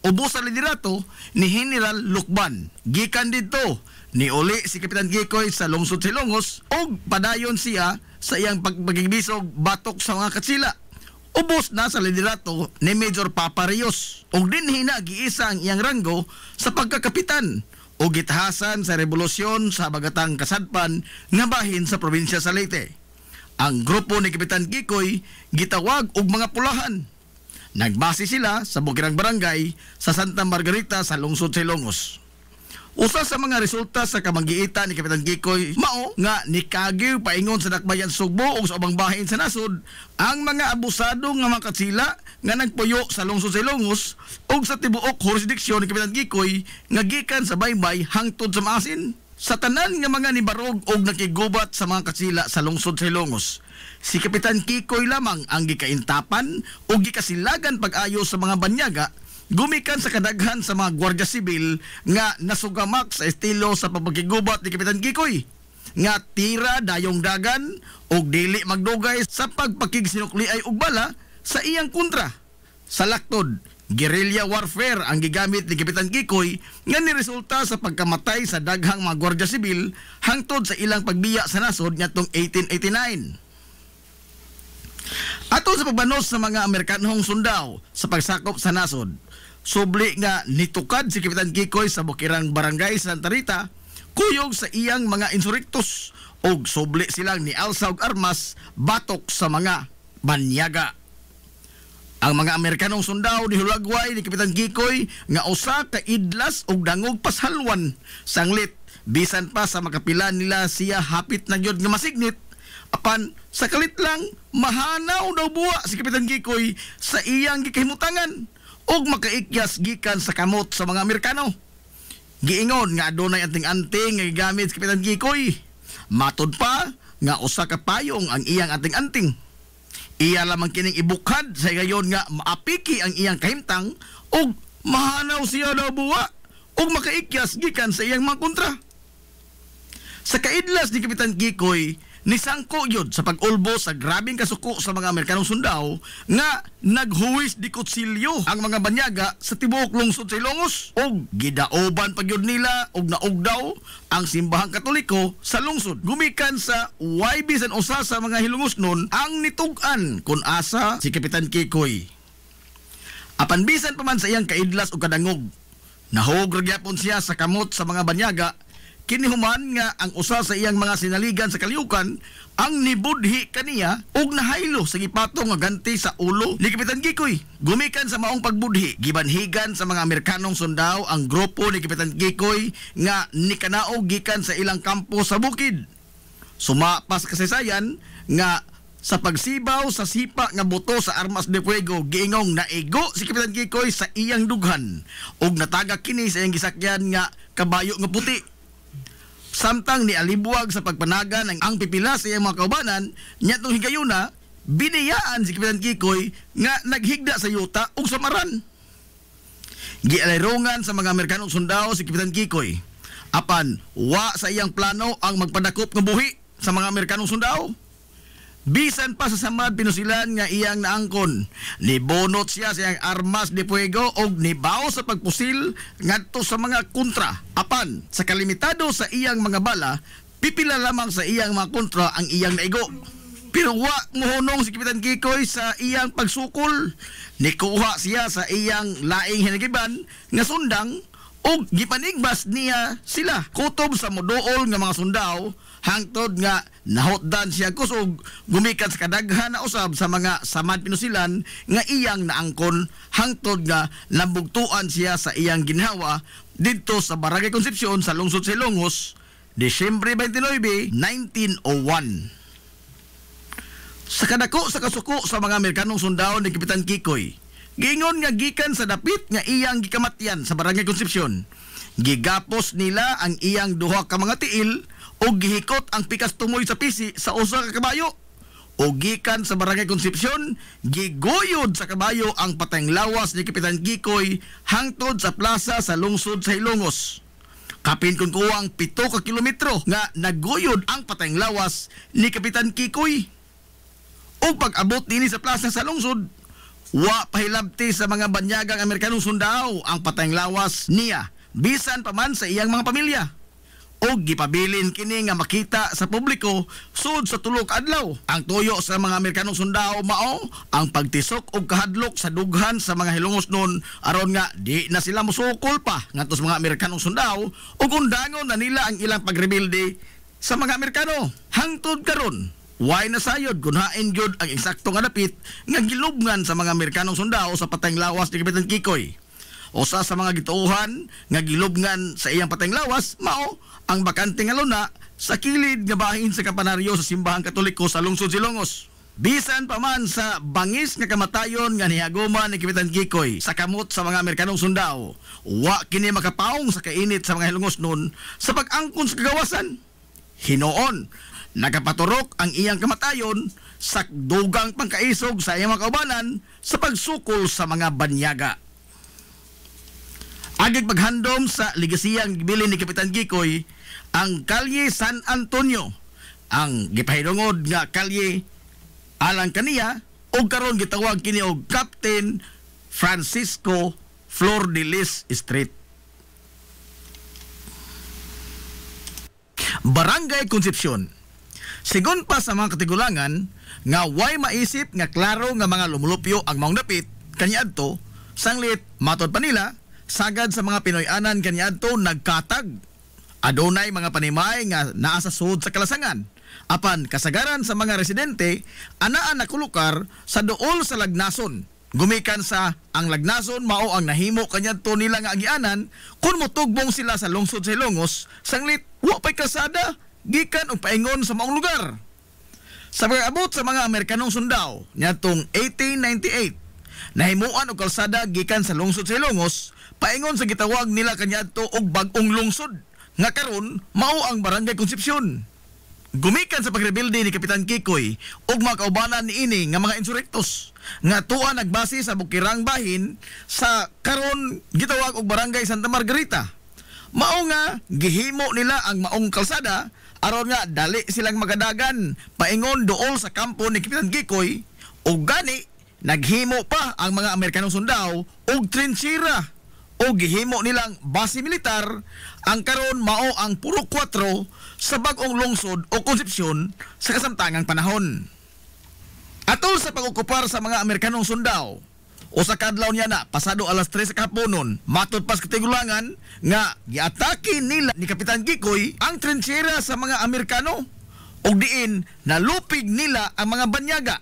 Ubos sa liderato ni General Lukban. Gikan dito ni uli si Kapitan Kikoy sa lungsod Hilongos o padayon siya sa iyang pagpagigbisog batok sa mga katsila. Ubos na sa liderato ni Major Papa Rios o dinhi na giisa ang iyang ranggo sa pagkakapitan o gitahasan sa revolusyon sa Bagatang Kasadpan nga bahin sa probinsya sa Leyte. Ang grupo ni Kapitan Kikoy gitawag og mga pulahan. Nagbase sila sa bukirang barangay sa Santa Margarita sa lungsod sa Hilongos. Usa sa mga resulta sa kamanggiita ni Kapitan Kikoy mao nga nikagiw paingon sa dakbayan Sugbo ug sa ubang bahin sa nasod ang mga abusado nga mga katsila nga nagpuyo sa lungsod sa Hilongos ug sa tibuok jurisdiksyon ni Kapitan Kikoy nga gikan sa Baybay hangtod sa Maasin. Sa tanan nga mga nibarog ug nakigubat sa mga katsila sa lungsod sa Hilongos, si Kapitan Kikoy lamang ang gikaintapan ug gikasilagan pag-ayo sa mga banyaga gumikan sa kadaghan sa mga Gwardiya Sibil nga nasugamak sa estilo sa pagpakigubat ni Kapitan Kikoy nga tira dayong dagan og dili magdugay sa pagpakigsinukliay og bala sa iyang kontra. Sa laktod, guerrilla warfare ang gigamit ni Kapitan Kikoy nga niresulta sa pagkamatay sa daghang mga Gwardiya Sibil hangtod sa ilang pagbiya sa nasod ngadtong 1889. Ato sa pagbanos sa mga Amerikanong sundao sa pagsakop sa nasod, subli nga nitukad si Kapitan Kikoy sa bukirang barangay sa Santa Rita kuyog sa iyang mga insurrektos og subli silang ni alsa og armas batok sa mga banyaga. Ang mga Amerikanong sundao ni hulagway ni Kapitan Kikoy nga usa ka idlas og dangog pasalwan sanglit bisan pa sa makapilan nila siya hapit na gyud nga masignit. Apan sa kalit lang mahanaw daw buwa si Kapitan Kikoy sa iyang gikahimutangan og makaikyas gikan sa kamot sa mga Amerikano. Giingon nga adunay anting-anting nga gigamit si Kapitan Kikoy. Matod pa nga usa ka payong ang iyang anting-anting. Iya lamang kining ibukhad sa gayon nga maapiki ang iyang kahimtang ug mahanaw siya daw buwa ug makaikyas gikan sa iyang mga kontra. Sa kaidlas ni Kapitan Kikoy, nisangko yun sa pag-ulbo sa grabing kasuko sa mga Amerikanong sundao nga naghuwis di kutsilyo ang mga banyaga sa tibuok lungsod sa Ilongos og gidaoban pa gyud nila og naugdaw ang simbahang Katoliko sa lungsod. Gumikan sa way bisan usa sa mga hilungosnon ang nitug-an kun asa si Kapitan Kikoy. Apan bisan pa man sa iyang kaidlas o kadangog, nahog ragyapon siya sa kamot sa mga banyaga. Kinihuman nga ang usa sa iyang mga sinaligan sa kaliukan ang nibudhi kaniya og nahaylo sa gipatong nga ganti sa ulo ni Kapitan Kikoy. Gumikan sa maong pagbudhi, gibanhigan sa mga Amerikanong sundao ang grupo ni Kapitan Kikoy nga nikanaog gikan sa ilang kampo sa bukid. Sumapas kasaysayan nga sa pagsibaw sa sipa nga buto sa armas de fuego, giingong naigo si Kapitan Kikoy sa iyang dughan og natagak kini sa iyang gisakyan nga kabayo nga puti. Samtang ni alibuwag sa pagpanagan ang pipila sa iyang mga kaubanan, nyatong higayuna, biniyaan si Kapitan Kikoy nga naghigda sa yuta ug samaran. Gialayrungan sa mga Amerikanong sundao si Kapitan Kikoy. Apan, wa sa iyang plano ang magpadakop nga buhi sa mga Amerikanong sundao. Bisan pa sa samad pinusilan nga iyang naangkon, nibonot siya sa iyang armas de fuego og nibaw sa pagpusil ngadto sa mga kontra. Apan sa kalimitado sa iyang mga bala, pipila lamang sa iyang mga kontra ang iyang naigo. Pero wa mohunong si Kapitan Kikoy sa iyang pagsukol. Nikuha siya sa iyang laing hinagiban nga sundang og gipanigbas niya sila kutob sa moduol nga mga sundao hangtod nga nahotdan siya kusog gumikan sa kadaghan na usab sa mga samad pinusilan nga iyang naangkon hangtod nga nabugtuan siya sa iyang ginhawa didto sa Barangay Concepcion sa lungsod sa Ilongos Disyembre 29, 1901. Sa kadako sa kasuko sa mga Amerikanong sundao ni Kapitan Kikoy, giingon nga gikan sa dapit nga iyang gikamatyan sa Barangay Concepcion. Gigapos nila ang iyang duha ka mga tiil o gihikot ang pikas tumoy sa pisi sa usa ka kabayo. O gikan sa Barangay Concepcion, giguyod sa kabayo ang patayng lawas ni Kapitan Kikoy hangtod sa plaza sa lungsod sa Ilongos. Kapin kun kuwang 7 ka kilometro nga naguyod ang patayng lawas ni Kapitan Kikoy. O pag-abot nini sa plaza sa lungsod, wa pahilabti sa mga banyagang Amerikanong sundao ang patayng lawas niya bisan pa man sa iyang mga pamilya. O gipabilin kini nga makita sa publiko sud sa tulo ka adlaw. Ang tuyo sa mga Amerikanong sundao mao ang pagtisok og kahadlok sa dughan sa mga hilungos nun aron nga di na sila musukol pa ngadto sa mga Amerikanong sundao ug undangon na nila ang ilang pagrebelde sa mga Amerikano. Hangtod karon way nasayod kung hain gyud ang eksakto nga dapit nga gilubngan sa mga Amerikanong sundao sa patayng lawas ni Kapitan Kikoy. Usa sa mga gituohan nga gilubngan sa iyang patayng lawas mao ang bakante nga luna sa kilid nga bahin sa kampanaryo sa simbahang Katoliko sa lungsod Ilongos. Bisan pa man sa bangis nga kamatayon nga nihaguman ni Kapitan Kikoy sa kamot sa mga Amerikanong sundao, wa kini makapaong sa kainit sa mga hilungos nun sa pag-angkon sa kagawasan. Hinoon, nagapaturok ang iyang kamatayon sa dugang pangkaisog sa iyang mga kaubanan sa pagsukol sa mga banyaga. Agig paghandom sa ligasiyang gibilin ni Kapitan Kikoy ang Kalye San Antonio, ang gipahidungod nga kalye alang kaniya o karon gitawag kini og Captain Francisco Flor de Lis Street. Barangay Concepcion. Sigon pa sa mga katigulangan nga way maisip nga klaro nga mga lumulupyo ang maong dapit kaniadto sanglit matod pa nila sagad sa mga Pinoy-anan kaniadto nagkatag Adunay mga panimay nga naa sa sud sa kalasangan. Apan kasagaran sa mga residente anaa nakulukar sa duol sa lagnason. Gumikan sa ang lagnason mao ang nahimo kanyadto nila nga agianan kun motugbong sila sa lungsod sa Ilongos sanglit wa pay kalsada gikan og paingon sa maong lugar. Sa pag-abot sa mga Amerikanong sundao niadtong 1898 nahimuan og kalsada gikan sa lungsod sa Ilongos paingon sa gitawag nila kaniadto og bag-ong lungsod nga karon mao ang Barangay Concepcion. Gumikan sa pagrebilde ni Kapitan Kikoy ug mga kaubanan niini nga mga insurektos nga tuwa nagbase sa bukirang bahin sa karon gitawag og Barangay Santa Margarita. Mao nga gihimo nila ang maong kalsada aron nga dali silang magadagan paingon dool sa kampo ni Kapitan Kikoy ug gani naghimo pa ang mga Amerikanong sundao og trinchera o gihimo nilang base militar ang karon mao ang puro 4 sa bag-ong lungsod o Concepcion sa kasamtangang panahon. Atol sa pag-okupar sa mga Amerikanong sundao o sa kadlaw niya na pasado alas 3 sa kahaponon matod pas katigulangan nga giatake nila ni Kapitan Kikoy ang trinchera sa mga Amerikano ug diin nalupig nila ang mga banyaga.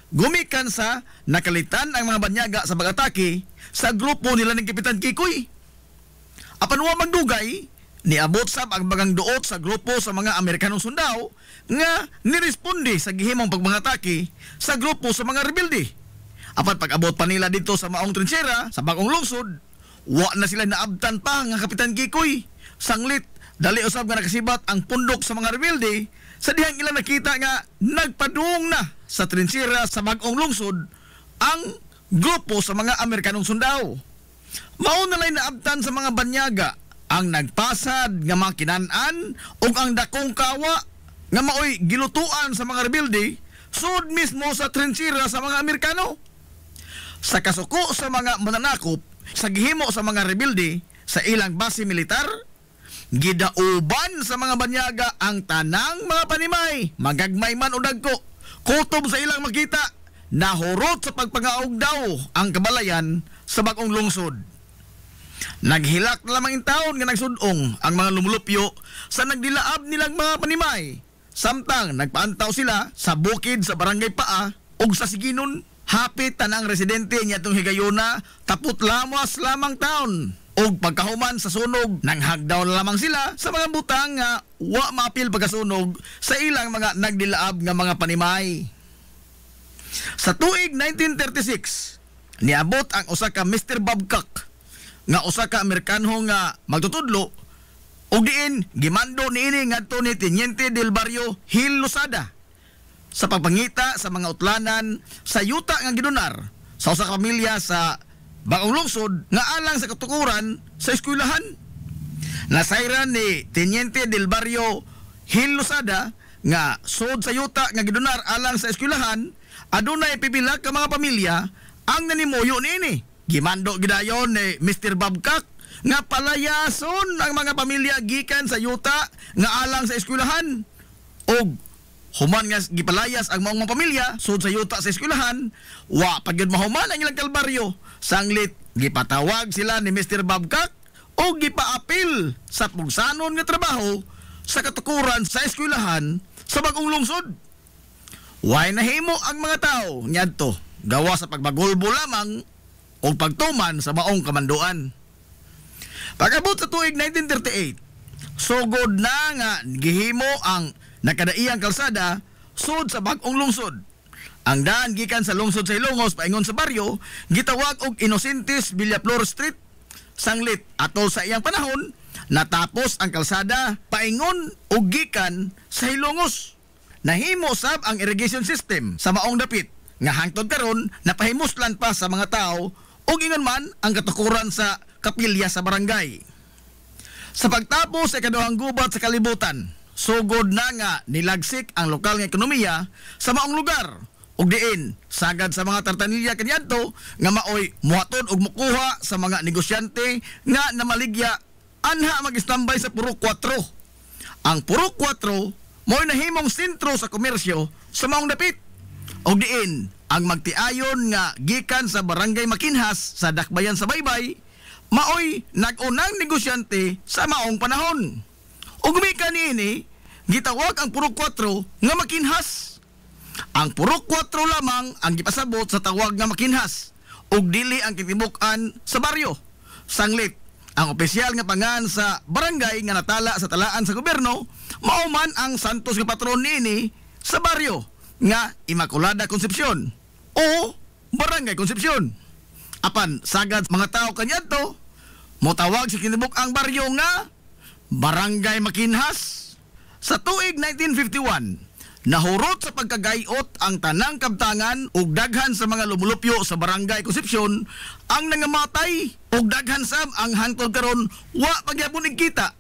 Gumikan sa nakalitan ang mga banyaga sa pag-atake sa grupo nila ni Kapitan Kikoy. Apan wa magdugay, niabot sab ang bagang duot sa grupo sa mga Amerikanong sundao nga niresponde sa gihimong pagmangatake sa grupo sa mga rebelde. Apan pag-abot pa nila dito sa maong trinchera sa bagong lungsod, wa na sila naabtan pa nga Kapitan Kikoy. Sanglit, dali usab nga nakasibat ang pundok sa mga rebelde sa dihang ilang nakita nga nagpadung na sa trinchera sa bagong lungsod ang grupo sa mga Amerikanong sundao. Mao na lay naabtan sa mga banyaga ang nagpasad nga mga kinan-an ug ang dakong kawa nga maoy gilutuan sa mga rebelde sud mismo sa trinchera sa mga Amerikano. Sa kasuko sa mga mananakop sa gihimo sa mga rebelde sa ilang base militar, gidauban sa mga banyaga ang tanang mga panimay, magagmay man o dagko, kutob sa ilang makita, nahurot sa pagpangaog daw ang kabalayan sa bagong lungsod. Naghilak na lamang taon nga nagsudong ang mga lumulupyo sa nagdilaab nilang mga panimay. Samtang nagpaantaw sila sa bukid sa Barangay Paa ug sa Siginon, hapit tanang residente niya itong higayuna tapot lamas lamang taon. Og pagkahuman sa sunog, nanghagdaw na lamang sila sa mga butang nga wa maapil pagkasunog sa ilang mga nagdilaab nga mga panimay. Sa tuig 1936, niabot ang usa ka Mr. Babcock nga usa ka Amerikano nga magtutudlo ug diin gimando niini ngadto ni Teniente del Barrio Gil Losada sa pagpangita sa mga utlanan sa yuta nga gidonar sa usa ka pamilya sa bagong lungsod nga alang sa katukuran sa eskwelahan. Nasayran ni Teniente del Barrio Gil Losada nga sud sa yuta nga gidonar alang sa eskwelahan adunay pipila ka mga pamilya ang nanimuyo niini. Gimando gidayon ni Mr. Babcock nga palayason ang mga pamilya gikan sa yuta nga alang sa eskwelahan. Og human nga gipalayas ang mga pamilya sud sa yuta sa eskwelahan, wa pagyud mahuman ang ilang kalbaryo. Sanglit gipatawag sila ni Mr. Babcock o gipaapil sa pugsanon nga trabaho sa katukuran sa eskwelahan sa bagong lungsod. Way nahimo ang mga tao nyadto gawa sa pagbagulbo lamang o pagtuman sa maong kamanduan. Pag-abot sa tuig 1938, sugod na nga gihimo ang nakadaiyang kalsada sud sa bagong lungsod. Ang daan gikan sa lungsod sa Ilongos paingon sa baryo gitawag og Inocentes Villaflor Street. Sanglit atol sa iyang panahon natapos ang kalsada paingon og gikan sa Ilongos. Nahimo sab ang irrigation system sa maong dapit nga hangtod karon napahimuslan pa sa mga tao ug ingon man ang katukuran sa kapilya sa barangay. Sa pagtapos sa ikaduhang gubat sa kalibutan, sugod na nga nilagsik ang lokal nga ekonomiya sa maong lugar ug diin sagad sa mga tartanilya kaniadto nga maoy muhatod og mukuha sa mga negosyante nga namaligya anha mag-standby sa puro 4. Ang puro 4 mo'y nahimong sentro sa komersyo sa maong dapit ug diin ang magtiayon nga gikan sa Barangay Makinhas sa Dakbayan sa Baybay maoy nag-unang negosyante sa maong panahon. O gumika niini, gitawag ang purok 4 nga makinhas. Ang purok 4 lamang ang gipasabot sa tawag nga makinhas ug dili ang kitibukan sa baryo. Sanglit, ang opisyal nga pangan sa barangay nga natala sa talaan sa gobyerno mao man ang santos nga patron niini sa baryo nga Immaculada Concepcion o Barangay Concepcion. Apan sagad mga tao kaniadto motawag sa kinibuk-ang baryo nga Barangay Makinhas. Sa tuig 1951, nahurot sa pagkagayot ang tanang kabtangan ug daghan sa mga lumulupyo sa Barangay Concepcion ang nangamatay ug daghan sab ang hangtod karon wa pagyapon kita.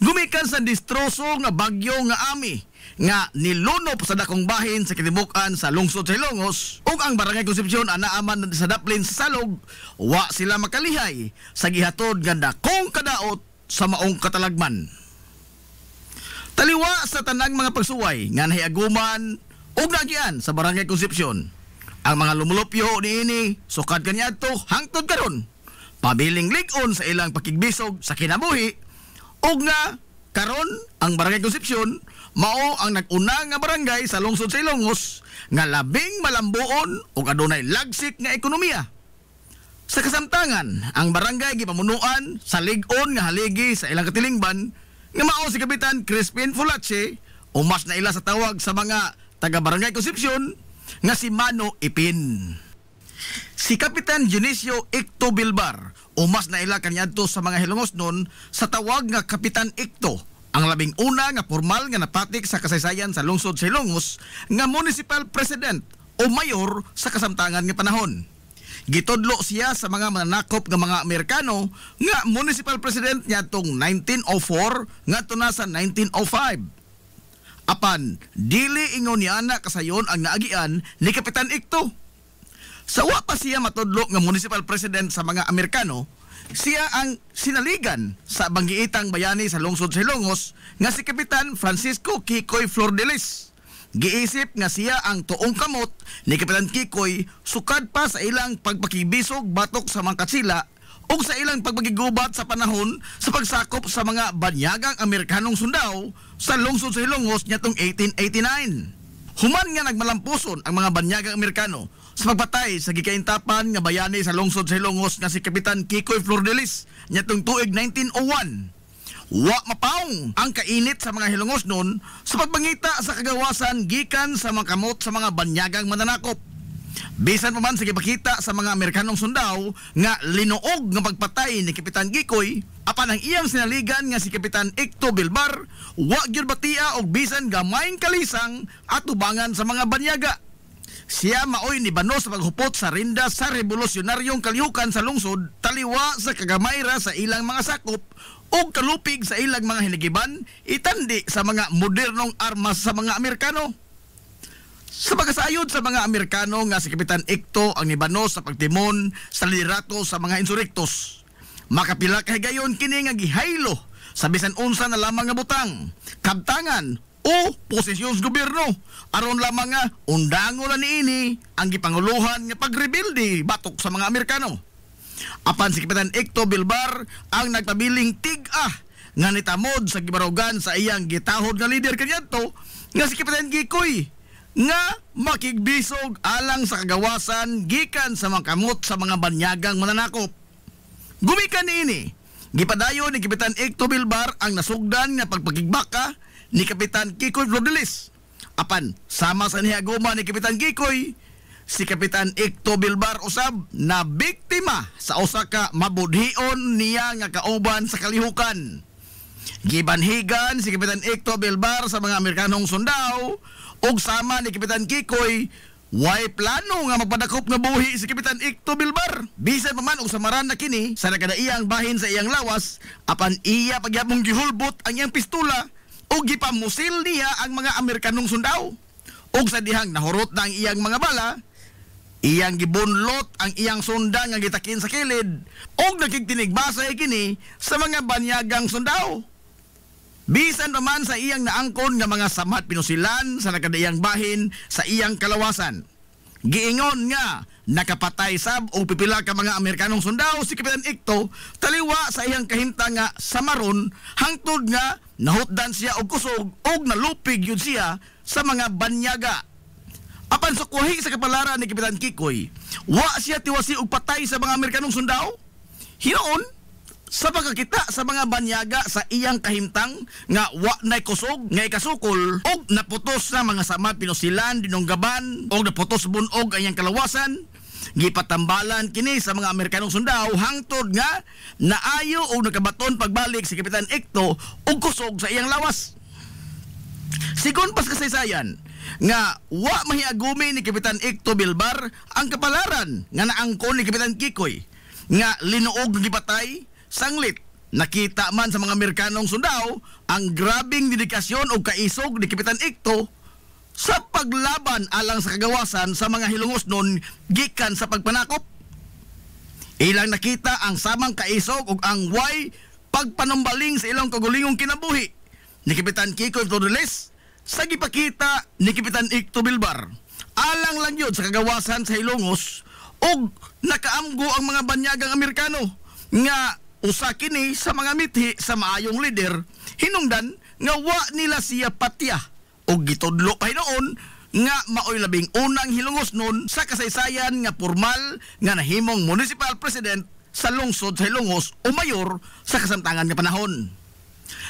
Gumikan sa distroso nga bagyo nga ami nga nilunop sa dakong bahin sa kitibukan sa lungsod sa Ilongos ug ang Barangay Concepcion anaaman sa daplin sa salog, wa sila makalihay sa gihatod nga dakong kadaot sa maong katalagman. Taliwa sa tanang mga pagsuway nga nahiaguman ug nagian sa Barangay Concepcion, ang mga lumulupyo niini sukad kaniadto hangtod karon pabiling lig-on sa ilang pakigbisog sa kinabuhi ug nga karon ang Barangay Concepcion mao ang nag-una nga barangay sa lungsod sa Ilongos nga labing malambuon ug adunay lagsik nga ekonomiya. Sa kasamtangan, ang barangay gipamunuan sa lig-on nga haligi sa ilang katilingban nga mao si Kapitan Crispin Fulache o mas na ila sa tawag sa mga taga-Barangay Concepcion nga si Mano Ipin. Si Kapitan Dionisio Icto Bilbar o mas na ila kaniadto sa mga Hilongos nun sa tawag nga Kapitan Icto, ang labing una nga formal nga napatik sa kasaysayan sa lungsod sa Hilongos nga municipal president o mayor sa kasamtangan nga panahon. Gitudlo siya sa mga mananakop nga mga Amerikano nga municipal president niya tong 1904 ngadto na sa 1905. Apan dili ingon niya na kasayon ang naagian ni Kapitan Icto. Sa wa pa siya matudlo nga municipal president sa mga Amerikano, siya ang sinaligan sa banggiitang bayani sa lungsod sa Hilongos nga si Kapitan Francisco Kikoy Flordelis. Giisip nga siya ang tuong kamot ni Kapitan Kikoy sukad pa sa ilang pagpakibisog batok sa mga katsila o sa ilang pagpagigubat sa panahon sa pagsakop sa mga banyagang Amerikanong sundao sa lungsod sa Hilongos nitong 1889. Human nga nagmalampuson ang mga banyagang Amerikano sa pagpatay sa gikaintapan nga bayani sa lungsod sa Hilongos nga si Kapitan Kikoy Flordelis nitong tuig 1901. Wa mapaong ang kainit sa mga Hilongos nun sa pagpangita sa kagawasan gikan sa mga kamot sa mga banyagang mananakop. Bisan pa man sa gipakita sa mga Amerikanong sundao nga linuog nga pagpatay ni Kapitan Kikoy, apan ang iyang sinaligan nga si Kapitan Icto Bilbar, wa gyud batia og bisan gamayng kalisang at tubangan sa mga banyaga. Siya maoy ni bano sa paghupot sa rinda sa revolusyonaryong kalihukan sa lungsod taliwa sa kagamayra sa ilang mga sakop o kalupig sa ilang mga hinigiban itandi sa mga modernong armas sa mga Amerikano. Sa pagkasayod sa mga Amerikano nga si Kapitan Icto ang nibano sa pagtimon sa liderato sa mga insurrektos. Makapila ka higayon kini nga gihaylo sa bisan unsa na lamang nga butang, kabtangan o posisyon sa gobyerno aron lamang nga undangon na niini ang gipanguluhan nga pagrebilde batok sa mga Amerikano. Apan si Kapitan Icto Bilbar ang nagpabiling tig-ah nga nitamod sa gibarugan sa iyang gitahod nga lider kaniadto nga si Kapitan Kikoy nga makigbisog alang sa kagawasan gikan sa mga kamot sa mga banyagang mananakop. Gumikan niini, gipadayon ni Kapitan Icto Bilbar ang nasugdan nga pagpakigbaka ni Kapitan Kikoy Flordelis. Apan sama sa niaguma ni Kapitan Kikoy, si Kapitan Icto Bilbar usab na biktima sa usa ka mabudhion niya nga kauban sa kalihukan. Gibanhigan si Kapitan Icto Bilbar sa mga Amerikanong sundao ug sama ni Kapitan Kikoy way plano nga magpadakop nga buhi si Kapitan Icto Bilbar. Bisan pa man og samaran na kini sa nakadaiyang bahin sa iyang lawas, apan iya pagyapong gihulbot ang iyang pistola ug gipamusil niya ang mga Amerikanong sundao. Ug sa dihang nahurot na ang iyang mga bala, iyang gibunlot ang iyang sunda nga gitakin sa kilid ug nagkigtinigbasay kini sa mga banyagang sundao. Bisan pa man sa iyang naangkon nga mga samat pinusilan sa nakadaiyang bahin sa iyang kalawasan. giingon nga nakapatay sab o pipila ka mga Amerikanong sundao si Kapitan Ikto taliwa sa iyang kahimtang nga samaron hangtod nga nahutdan siya og kusog og nalupig yun siya sa mga banyaga. Apan sa kuhi sa kapalaran ni Kapitan Kikoy, wa siya tiwasi og patay sa mga Amerikanong sundao. Hinuon sa pagkakita sa mga banyaga sa iyang kahimtang nga wa nay kusog nga ikasukol og naputos na mga samad pinusilan dinunggaban og naputos bunog ang iyang kalawasan, gipatambalan kini sa mga Amerikanong sundao hangtod nga naayo og nakabaton pagbalik si Kapitan Ikto og kusog sa iyang lawas. Sigon pas kasaysayan nga wa mahiagumi ni Kapitan Ikto Bilbar ang kapalaran nga naangkon ni Kapitan Kikoy nga linuog ng gipatay. Sanglit, nakita man sa mga Amerikanong sundao ang grabing dedikasyon o kaisog ni Kapitan Ikto sa paglaban alang sa kagawasan sa mga hilungos nun gikan sa pagpanakop. Ilang nakita ang samang kaisog o ang way pagpanumbaling sa ilang kagulingong kinabuhi ni Kapitan Kikoy Flores sa gipakita ni Kapitan Ikto Bilbar. Alang lang yun sa kagawasan sa hilungos o nakaamgo ang mga banyagang Amerikano nga usa kini sa mga mithi sa maayong leader hinungdan nga wa nila siya patya og gitudlo pa hinoon nga maoy labing unang hilungos nun sa kasaysayan nga formal nga nahimong municipal president sa lungsod sa Hilongos o mayor sa kasamtangan nga panahon.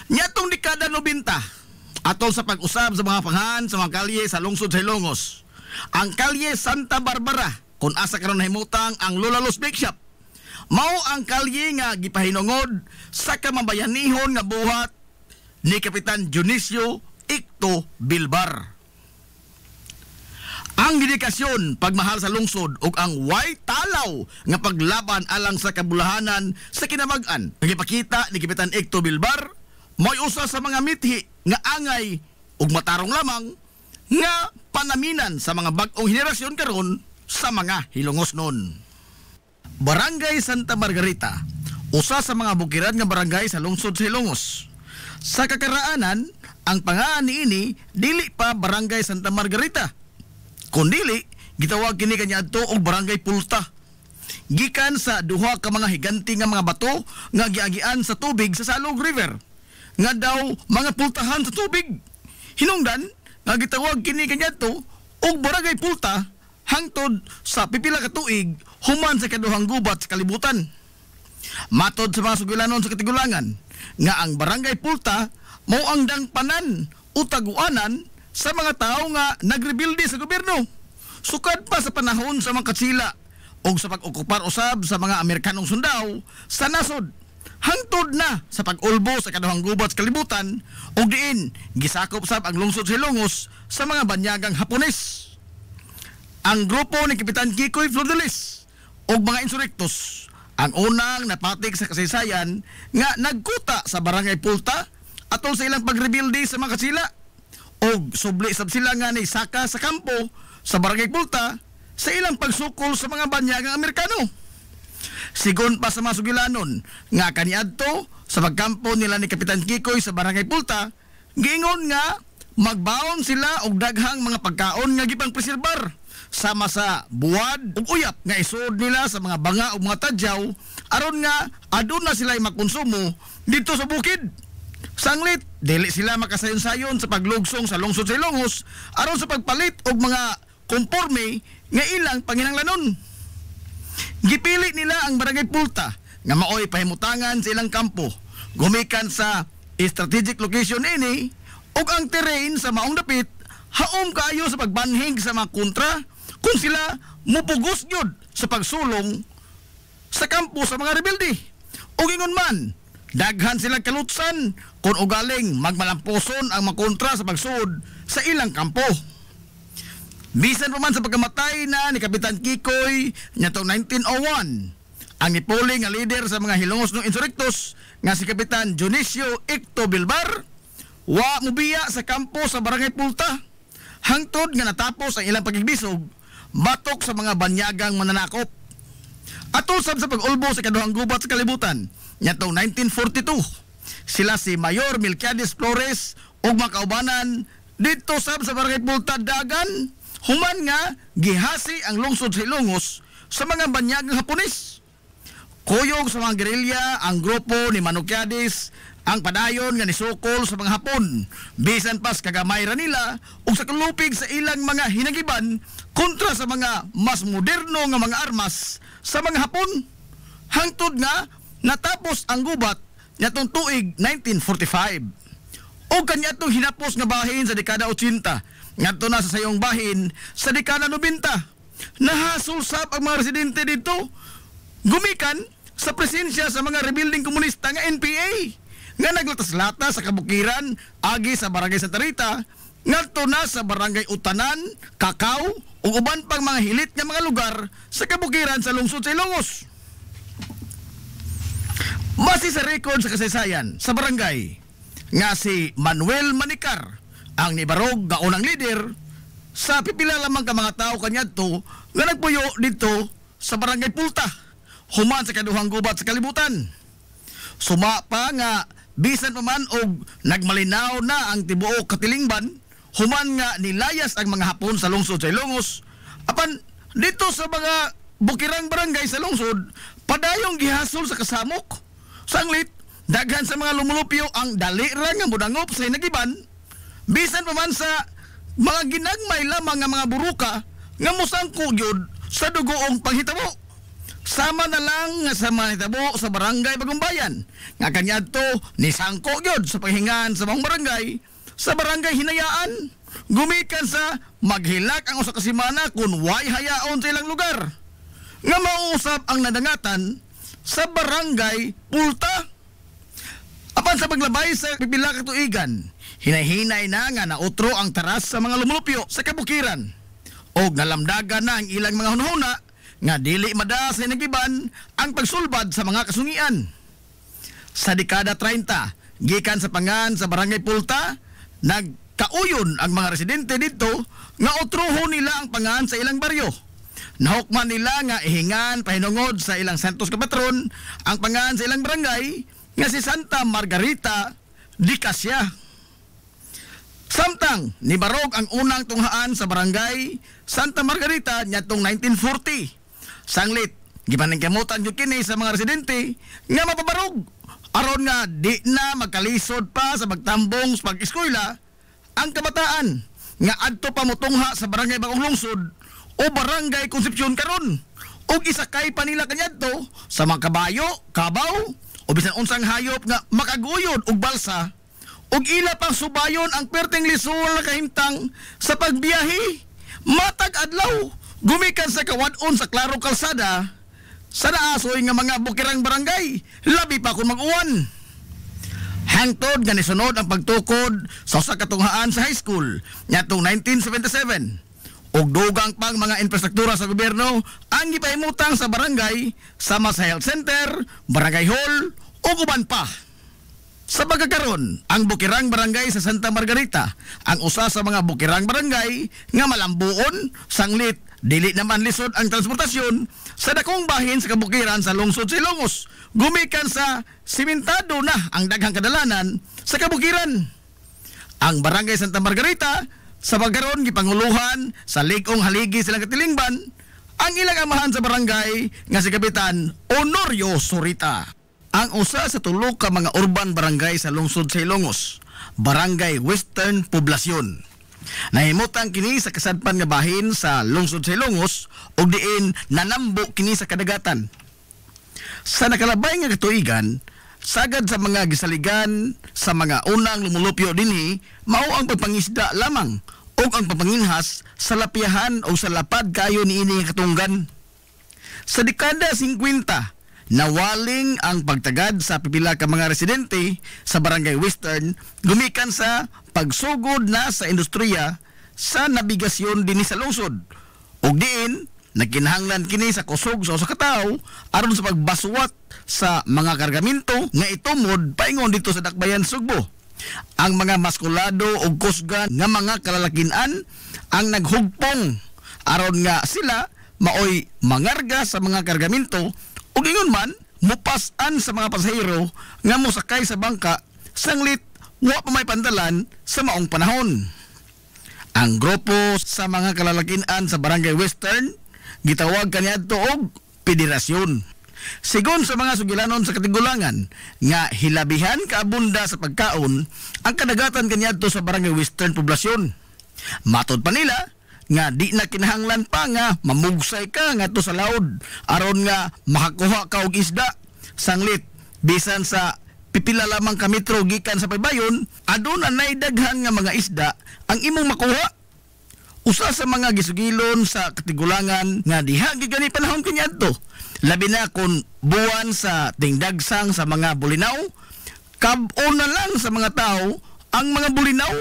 Nyatong dekada 90 atol sa pag-usab sa mga panghan sa mga kalye sa lungsod sa Hilongos, ang kalye Santa Barbara kung asa karon nahimutang ang Lola Luz Bake Shop mao ang kalye nga gipahinungod sa kamabayanihon nga buhat ni Kapitan Dionisio Ikto Bilbar. Ang dedikasyon pagmahal sa lungsod ug ang way talaw nga paglaban alang sa kabulahanan sa kinabag-an nagipakita ni Kapitan Ikto Bilbar mo'y usa sa mga mithi nga angay ug matarong lamang nga panaminan sa mga bag-ong henerasyon karon sa mga hilongos nun. Barangay Santa Margarita, usa sa mga bukiran nga barangay sa lungsod sa Hilongos. Sa kakaraanan, ang pangalan niini dili pa Barangay Santa Margarita, kundili gitawag kini kaniadto og Barangay Pulta. Gikan sa duha ka mga higanti nga mga bato nga giagian sa tubig sa Salog River, nga daw mga pultahan sa tubig. Hinungdan nga gitawag kini kaniadto og Barangay Pulta hangtod sa pipila ka tuig human sa kaduhang gubat sa kalibutan. Matod sa mga sugilanon sa katigulangan nga ang Barangay Pulta mao ang dangpanan o taguanan sa mga tao nga nagrebilde sa gobyerno sukad pa sa panahon sa mga katsila o sa pag-okupar usab sa mga Amerikanong sundao sa nasod hangtod na sa pag-ulbo sa kaduhang gubat sa kalibutan o diin gisakop sab ang lungsod sa Hilongos sa mga banyagang Hapones. Ang grupo ni Kapitan Kikoy Flores o mga insurektos ang unang napatik sa kasaysayan nga nagkuta sa Barangay Pulta atol sa ilang pagrebilde sa mga katsila o subli sab sila nga ni saka sa kampo sa Barangay Pulta sa ilang pagsukol sa mga banyagang Amerikano. Sigon pa sa mga sugilanon nga kaniadto sa pagkampo nila ni Kapitan Kikoy sa Barangay Pulta, giingon nga magbaon sila og daghang mga pagkaon nga gipang preserbar sama sa buwad ug uyap nga isud nila sa mga banga ug mga tadyaw aron nga aduna sila makonsumo dito sa bukid. Sanglit dili sila makasayon-sayon sa paglugsong sa lungsod sa Hilongos aron sa pagpalit og mga konporme nga ilang panginahanglanon. Gipili nila ang Barangay Pulta nga maoy pahimutangan sa ilang kampo gumikan sa strategic location ini ug ang terrain sa maong dapit haom kaayo sa pagbanhig sa mga kontra kung sila mupugos gyud sa pagsulong sa kampo sa mga rebelde. O ingon man, daghan silang kalutsan kung ugaling magmalamposon ang mga kontra sa pagsud sa ilang kampo. Bisan pa man sa pagkamatay na ni Kapitan Kikoy nitong 1901, ang nipuli nga leader sa mga Hilongos ng insurektos nga si Kapitan Dionisio Ikto Bilbar, wa mubiya sa kampo sa Barangay Pulta hangtod nga natapos ang ilang pagigbisog batok sa mga banyagang mananakop. Atol sab sa pag-ulbo sa kaduhang gubat sa kalibutan nitong 1942, sila si Mayor Melquiades Flores ug mga kaubanan dito sab sa Barangay Pulta dagan human nga gihasi ang lungsod sa Ilongos sa mga banyagang Hapones. Kuyog sa mga gerilya ang grupo ni Manukiades ang padayon nga nisukol sa mga Hapon, bisan pas kagamay ra nila ug sa kalupig sa ilang mga hinagiban kontra sa mga mas moderno nga mga armas sa mga Hapon. Hangtod nga natapos ang gubat nitong tuig 1945. O kanyatong hinapos nga bahin sa dekada 80, ngadto na sa sayong bahin sa dekada 90. Nahasulsap ang mga residente dito, gumikan sa presensya sa mga rebuilding komunista nga NPA, nga naglatas-lata sa kabukiran, agi sa barangay Santa Rita, ngadto na sa barangay Utanan, Kakao, ug uban pang mga hilit nga mga lugar sa kabukiran sa lungsod sa Ilongos. Base sa record sa kasaysayan sa barangay, nga si Manuel Manicar ang nibarog nga unang leader sa pipila lamang ka mga tao kanyadto nga nagpuyo dito sa barangay Pulta, human sa kaduhang gubat sa kalibutan. Suma pa nga bisan pa man og nagmalinaw na ang tibuok katilingban, human nga nilayas ang mga Hapon sa lungsod sa Ilongos. Apan dito sa mga bukirang barangay sa lungsod, padayong gihasol sa kasamok. Sanglit, daghan sa mga lumulupyo ang dali ra nga mudangop sa hinagiban, bisan pa man sa mga ginagmay lamang nga mga buruka nga musangko gyud sa dugoong panghitabo. Sama na lang nga sa manghitabo sa barangay Bagong Bayan nga kanyadto ni sangko gyud sa paghingan sa mga barangay sa barangay Hinayaan, gumikan sa maghilak ang usa ka semana kun way hayaon sa ilang lugar nga mauusap ang nadangatan sa barangay Pulta. Apan sa paglabay sa pipila ka tuigan, hinay-hinay na nga nautro ang taras sa mga lumulupyo sa kabukiran o nalamdagan na ang ilang mga hunahuna nga dili mada sa nagiban ang pagsulbad sa mga kasungian. Sa dekada 30, gikan sa pangan sa barangay Pulta, nagkauyon ang mga residente dito nga utrohon nila ang pangan sa ilang baryo. Nahukman nila nga ihingan pahinungod sa ilang santos ka patron ang pangan sa ilang barangay nga si Santa Margarita di Cassia. Samtang nibarog ang unang tunghaan sa barangay Santa Margarita nyatong 1940. Sanglit, gipaningkamutan yung kini sa mga residente nga mapabarog aron nga di na magkalisod pa sa magtambong sa pag-eskwela ang kabataan nga adto pa motungha sa barangay Bagong Lungsod o barangay Concepcion karon ug isakay pa nila kanyadto sa mga kabayo, kabaw o bisan unsang hayop nga makaguyod og balsa ug ila pang subayon ang perteng lisod na kahimtang sa pagbiyahe matag adlaw gumikan sa kawad-on sa Claro Kalsada sa naasoy nga mga bukirang barangay labi pa kung mag-uwan. Hangtod nga nisunod ang pagtukod sa usa ka tunghaan sa high school nyatong 1977. Og dugang pang mga infrastruktura sa gobyerno ang gipahimutang sa barangay sama sa health center, barangay hall o uban pa. Sa pagkakaron, ang bukirang barangay sa Santa Margarita ang usa sa mga bukirang barangay nga malambuon, sanglit, dili naman lisod ang transportasyon sa dakong bahin sa kabukiran sa lungsod sa Ilongos. Gumikan sa simentado na ang daghang kadalanan sa kabukiran. Ang barangay Santa Margarita sa pagkaroon gipanguluhan sa Ligong Haligi silang katilingban ang ilang amahan sa barangay nga si Kapitan Honorio Surita. Ang usa sa tulo ka mga urban barangay sa lungsod sa Ilongos, Barangay Western Poblacion. Nahimutang kini sa kasadpan nga bahin sa lungsod sa Ilongos ug diin nanambo kini sa kadagatan. Sa nakalabay nga katuigan, sagad sa mga gisaligan sa mga unang lumulupyo dinhi mao ang pagpangisda lamang o ang papanginhas sa lapiahan o sa lapad kayo niini katunggan. Sa dekada 50, nawaling ang pagtagad sa pipila ka mga residente sa Barangay Western gumikan sa pagsugod na sa industriya sa nabigasyon dinhi sa lungsod. Ug diin nagkinahanglan kini sa kusog sa usa ka tawo aron sa pagbaswat sa mga kargamento nga itumod paingon dito sa Dakbayan, Sugbo. Ang mga maskulado o kusga nga mga kalalakinan ang naghugpong aron nga sila maoy mangarga sa mga kargamento ug ingon man mupas-an sa mga pasahero nga mosakay sa bangka sanglit wa pa may pandalan sa maong panahon. Ang grupo sa mga kalalakian sa Barangay Western gitawag kaniadto og Federasyon. Sigon sa mga sugilanon sa Katigulangan nga hilabihan kaabunda sa pagkaon ang kadagatan kaniadto sa Barangay Western poblasyon. Matod pa nila nga di na kinahanglan pa nga mamugsay ka ngadto sa laod aron nga makakuha ka og isda sanglit bisan sa pipila lamang ka metro gikan sa paybayon aduna nay daghan nga mga isda ang imong makuha. Usa sa mga gisugilon sa Katigulangan nga diha gigani panahon kaniadto labi na kung buwan sa tingdagsang sa mga bulinaw, kab-o na lang sa mga tao ang mga bulinaw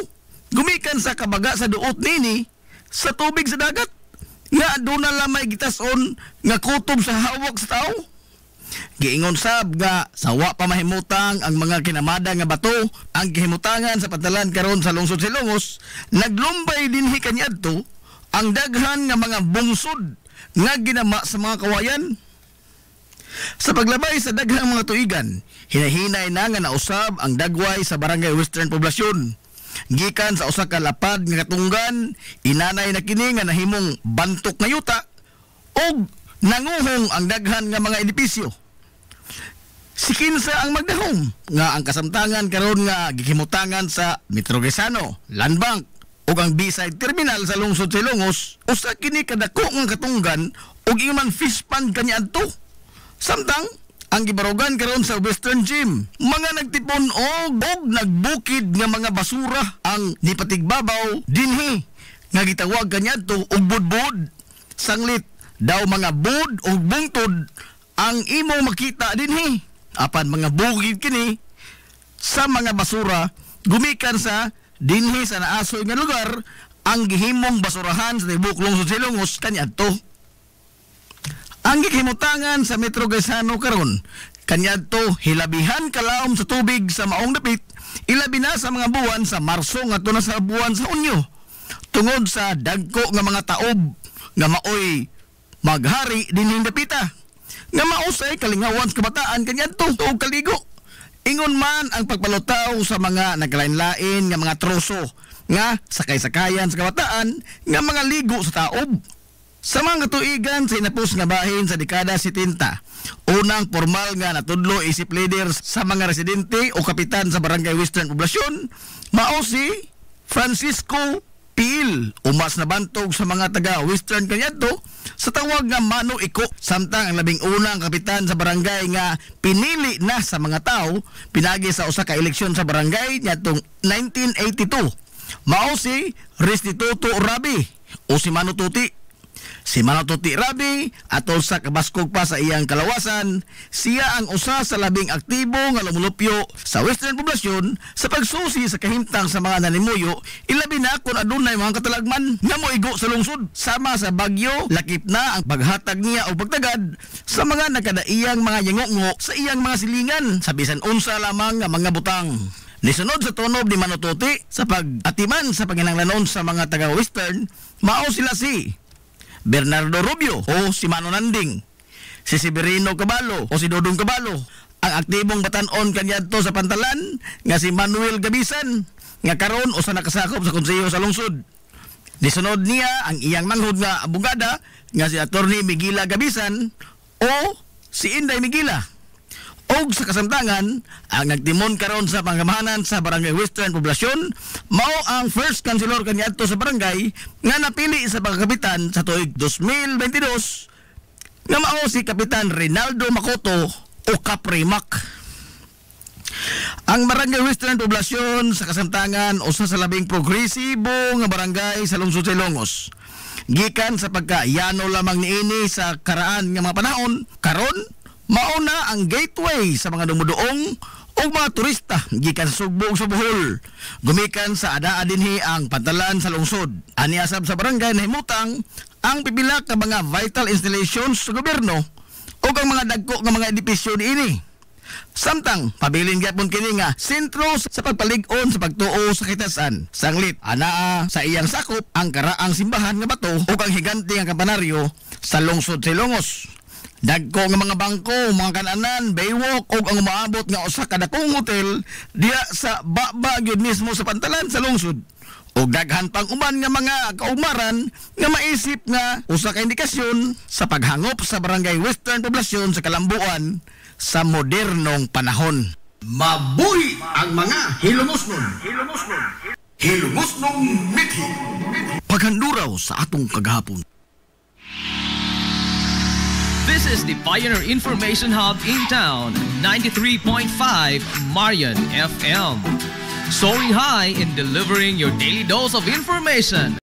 gumikan sa kabaga sa duot nini sa tubig sa dagat nga aduna lamay gitason nga kutob sa hawak sa tao. Giingon sab nga sawa pa mahimutang ang mga kinamada nga bato ang gihimutangan sa padalan karon sa lungsod Silongos, naglumbay dinhi kaniadto ang daghan nga mga bungsod nga ginama sa mga kawayan. Sa paglabay sa daghang mga tuigan, hinahinay na nga nausab ang dagway sa Barangay Western poblasyon. Gikan sa usa ka lapad nga katunggan, inanay na kini nga nahimong bantok nga yuta og nanguhong ang daghan nga mga edipisyo. Si kinsa ang magdahom nga ang kasamtangan karon nga gihimutangan sa Metro Quezano, Land Bank ug ang B-side terminal sa lungsod Silongos, usa kini kadako nga katunggan ug iman fish pond kaniadto. Samtang ang gibarugan karon sa Western Gym, mga nagtipon og nagbukid nga mga basura ang nipatigbabaw dinhi nga gitawag kaniadto og budbud. Sanglit daw mga bud o bungtod ang imo makita dinhi. Apan mga bukid kini sa mga basura gumikan sa dinhi sa naasoy nga lugar ang gihimong basurahan sa tibok lungsod Silongos kaniadto. Ang gihimutangan sa Metro Quezano karon kaniadto hilabihan kalaom sa tubig sa maong dapit, ilabi na sa mga buwan sa Marso ngadto na sa buwan sa Hunyo tungod sa dagko nga mga taob nga maoy maghari dinhing dapita nga mausay kalingawan sa kabataan kaniadto og kaligo. Ingon man ang pagpalutaw sa mga naglain-lain nga mga troso nga sakay-sakayan sa kabataan nga mga ligo sa taob. Sa mga tuigan sa inapos nga bahin sa dekada 70, unang formal nga natudlo isip leaders sa mga residente o kapitan sa Barangay Western poblasyon, mao si Francisco Pil, umas na bantog sa mga taga Western kaniadto sa tawag nga Mano Iko. Samtang ang labing unang kapitan sa barangay nga pinili na sa mga tao pinagi sa usa ka eleksyon sa barangay niadtong 1982, mao si Restituto Rabi o si Mano Tuti. Si Mano Tuti Rabi atol sa kabaskog pa sa iyang kalawasan, siya ang usa sa labing aktibo nga lumulupyo sa Western poblasyon sa pagsusi sa kahimtang sa mga nanimuyo, ilabi na kung adunay mga katalagman nga moigo sa lungsod. Sama sa bagyo, lakip na ang paghatag niya o pagtagad sa mga nakadaiyang mga yangongo sa iyang mga silingan sa bisan unsa lamang nga mga butang. Nisunod sa tunob ni Mano Tuti sa pag-atiman sa panginahanglanon sa mga taga-Western, mao sila si Bernardo Rubio o si Mano Nanding, si Severino Cabalo o si Dodong Cabalo, ang aktibong batanon kaniadto sa Pantalan nga si Manuel Gabisan nga karon usa nakasakop sa konseho sa lungsod. Nisunod niya ang iyang manghud nga abogada nga si Attorney Miguila Gabisan o si Inday Miguila. Og sa kasamtangan, ang nagtimon karon sa pangamahanan sa Barangay Western poblasyon, mao ang first councilor kaniadto sa barangay nga napili sa pagkapitan sa tuig 2022 nga mao si Kapitan Rinaldo Makoto o Kaprimak. Ang Barangay Western poblasyon sa kasamtangan usa sa labing progresibo nga barangay sa lungsod Silongos. Gikan sa pagkayano lamang niini sa karaan nga mga panahon, karon mauna ang gateway sa mga dumuduong o mga turista gikan sa Sugbo ug sa Bohol. Gumikan sa adaa dinhi ang Pantalan sa lungsod. Ani asab sa barangay nahimutang ang pipila ka mga vital installations sa gobyerno o ang mga dagko nga mga edipisyo niini. Samtang pabilin gyapon kini nga sentro sa pagpalig-on sa pagtuo sa kitasan. Sanglit anaa sa iyang sakop ang karaang simbahan nga bato o ang higante nga kampanaryo sa lungsod Silongos. Dagko nga mga bangko, mga kananan, baywalk o ang umaabot nga usa ka dakong hotel diya sa baba gyud mismo sa Pantalan sa lungsod. O daghan pang uban nga mga kaumaran nga maisip nga usa ka indikasyon sa paghangop sa barangay Western poblasyon sa Kalambuan sa modernong panahon. Mabuhi ang mga hilumosnon. Hilumosnong mithi. Paghanduraw sa atong kagahapon. This is the Pioneer Information Hub in town, 93.5 Marian FM. Soaring high in delivering your daily dose of information.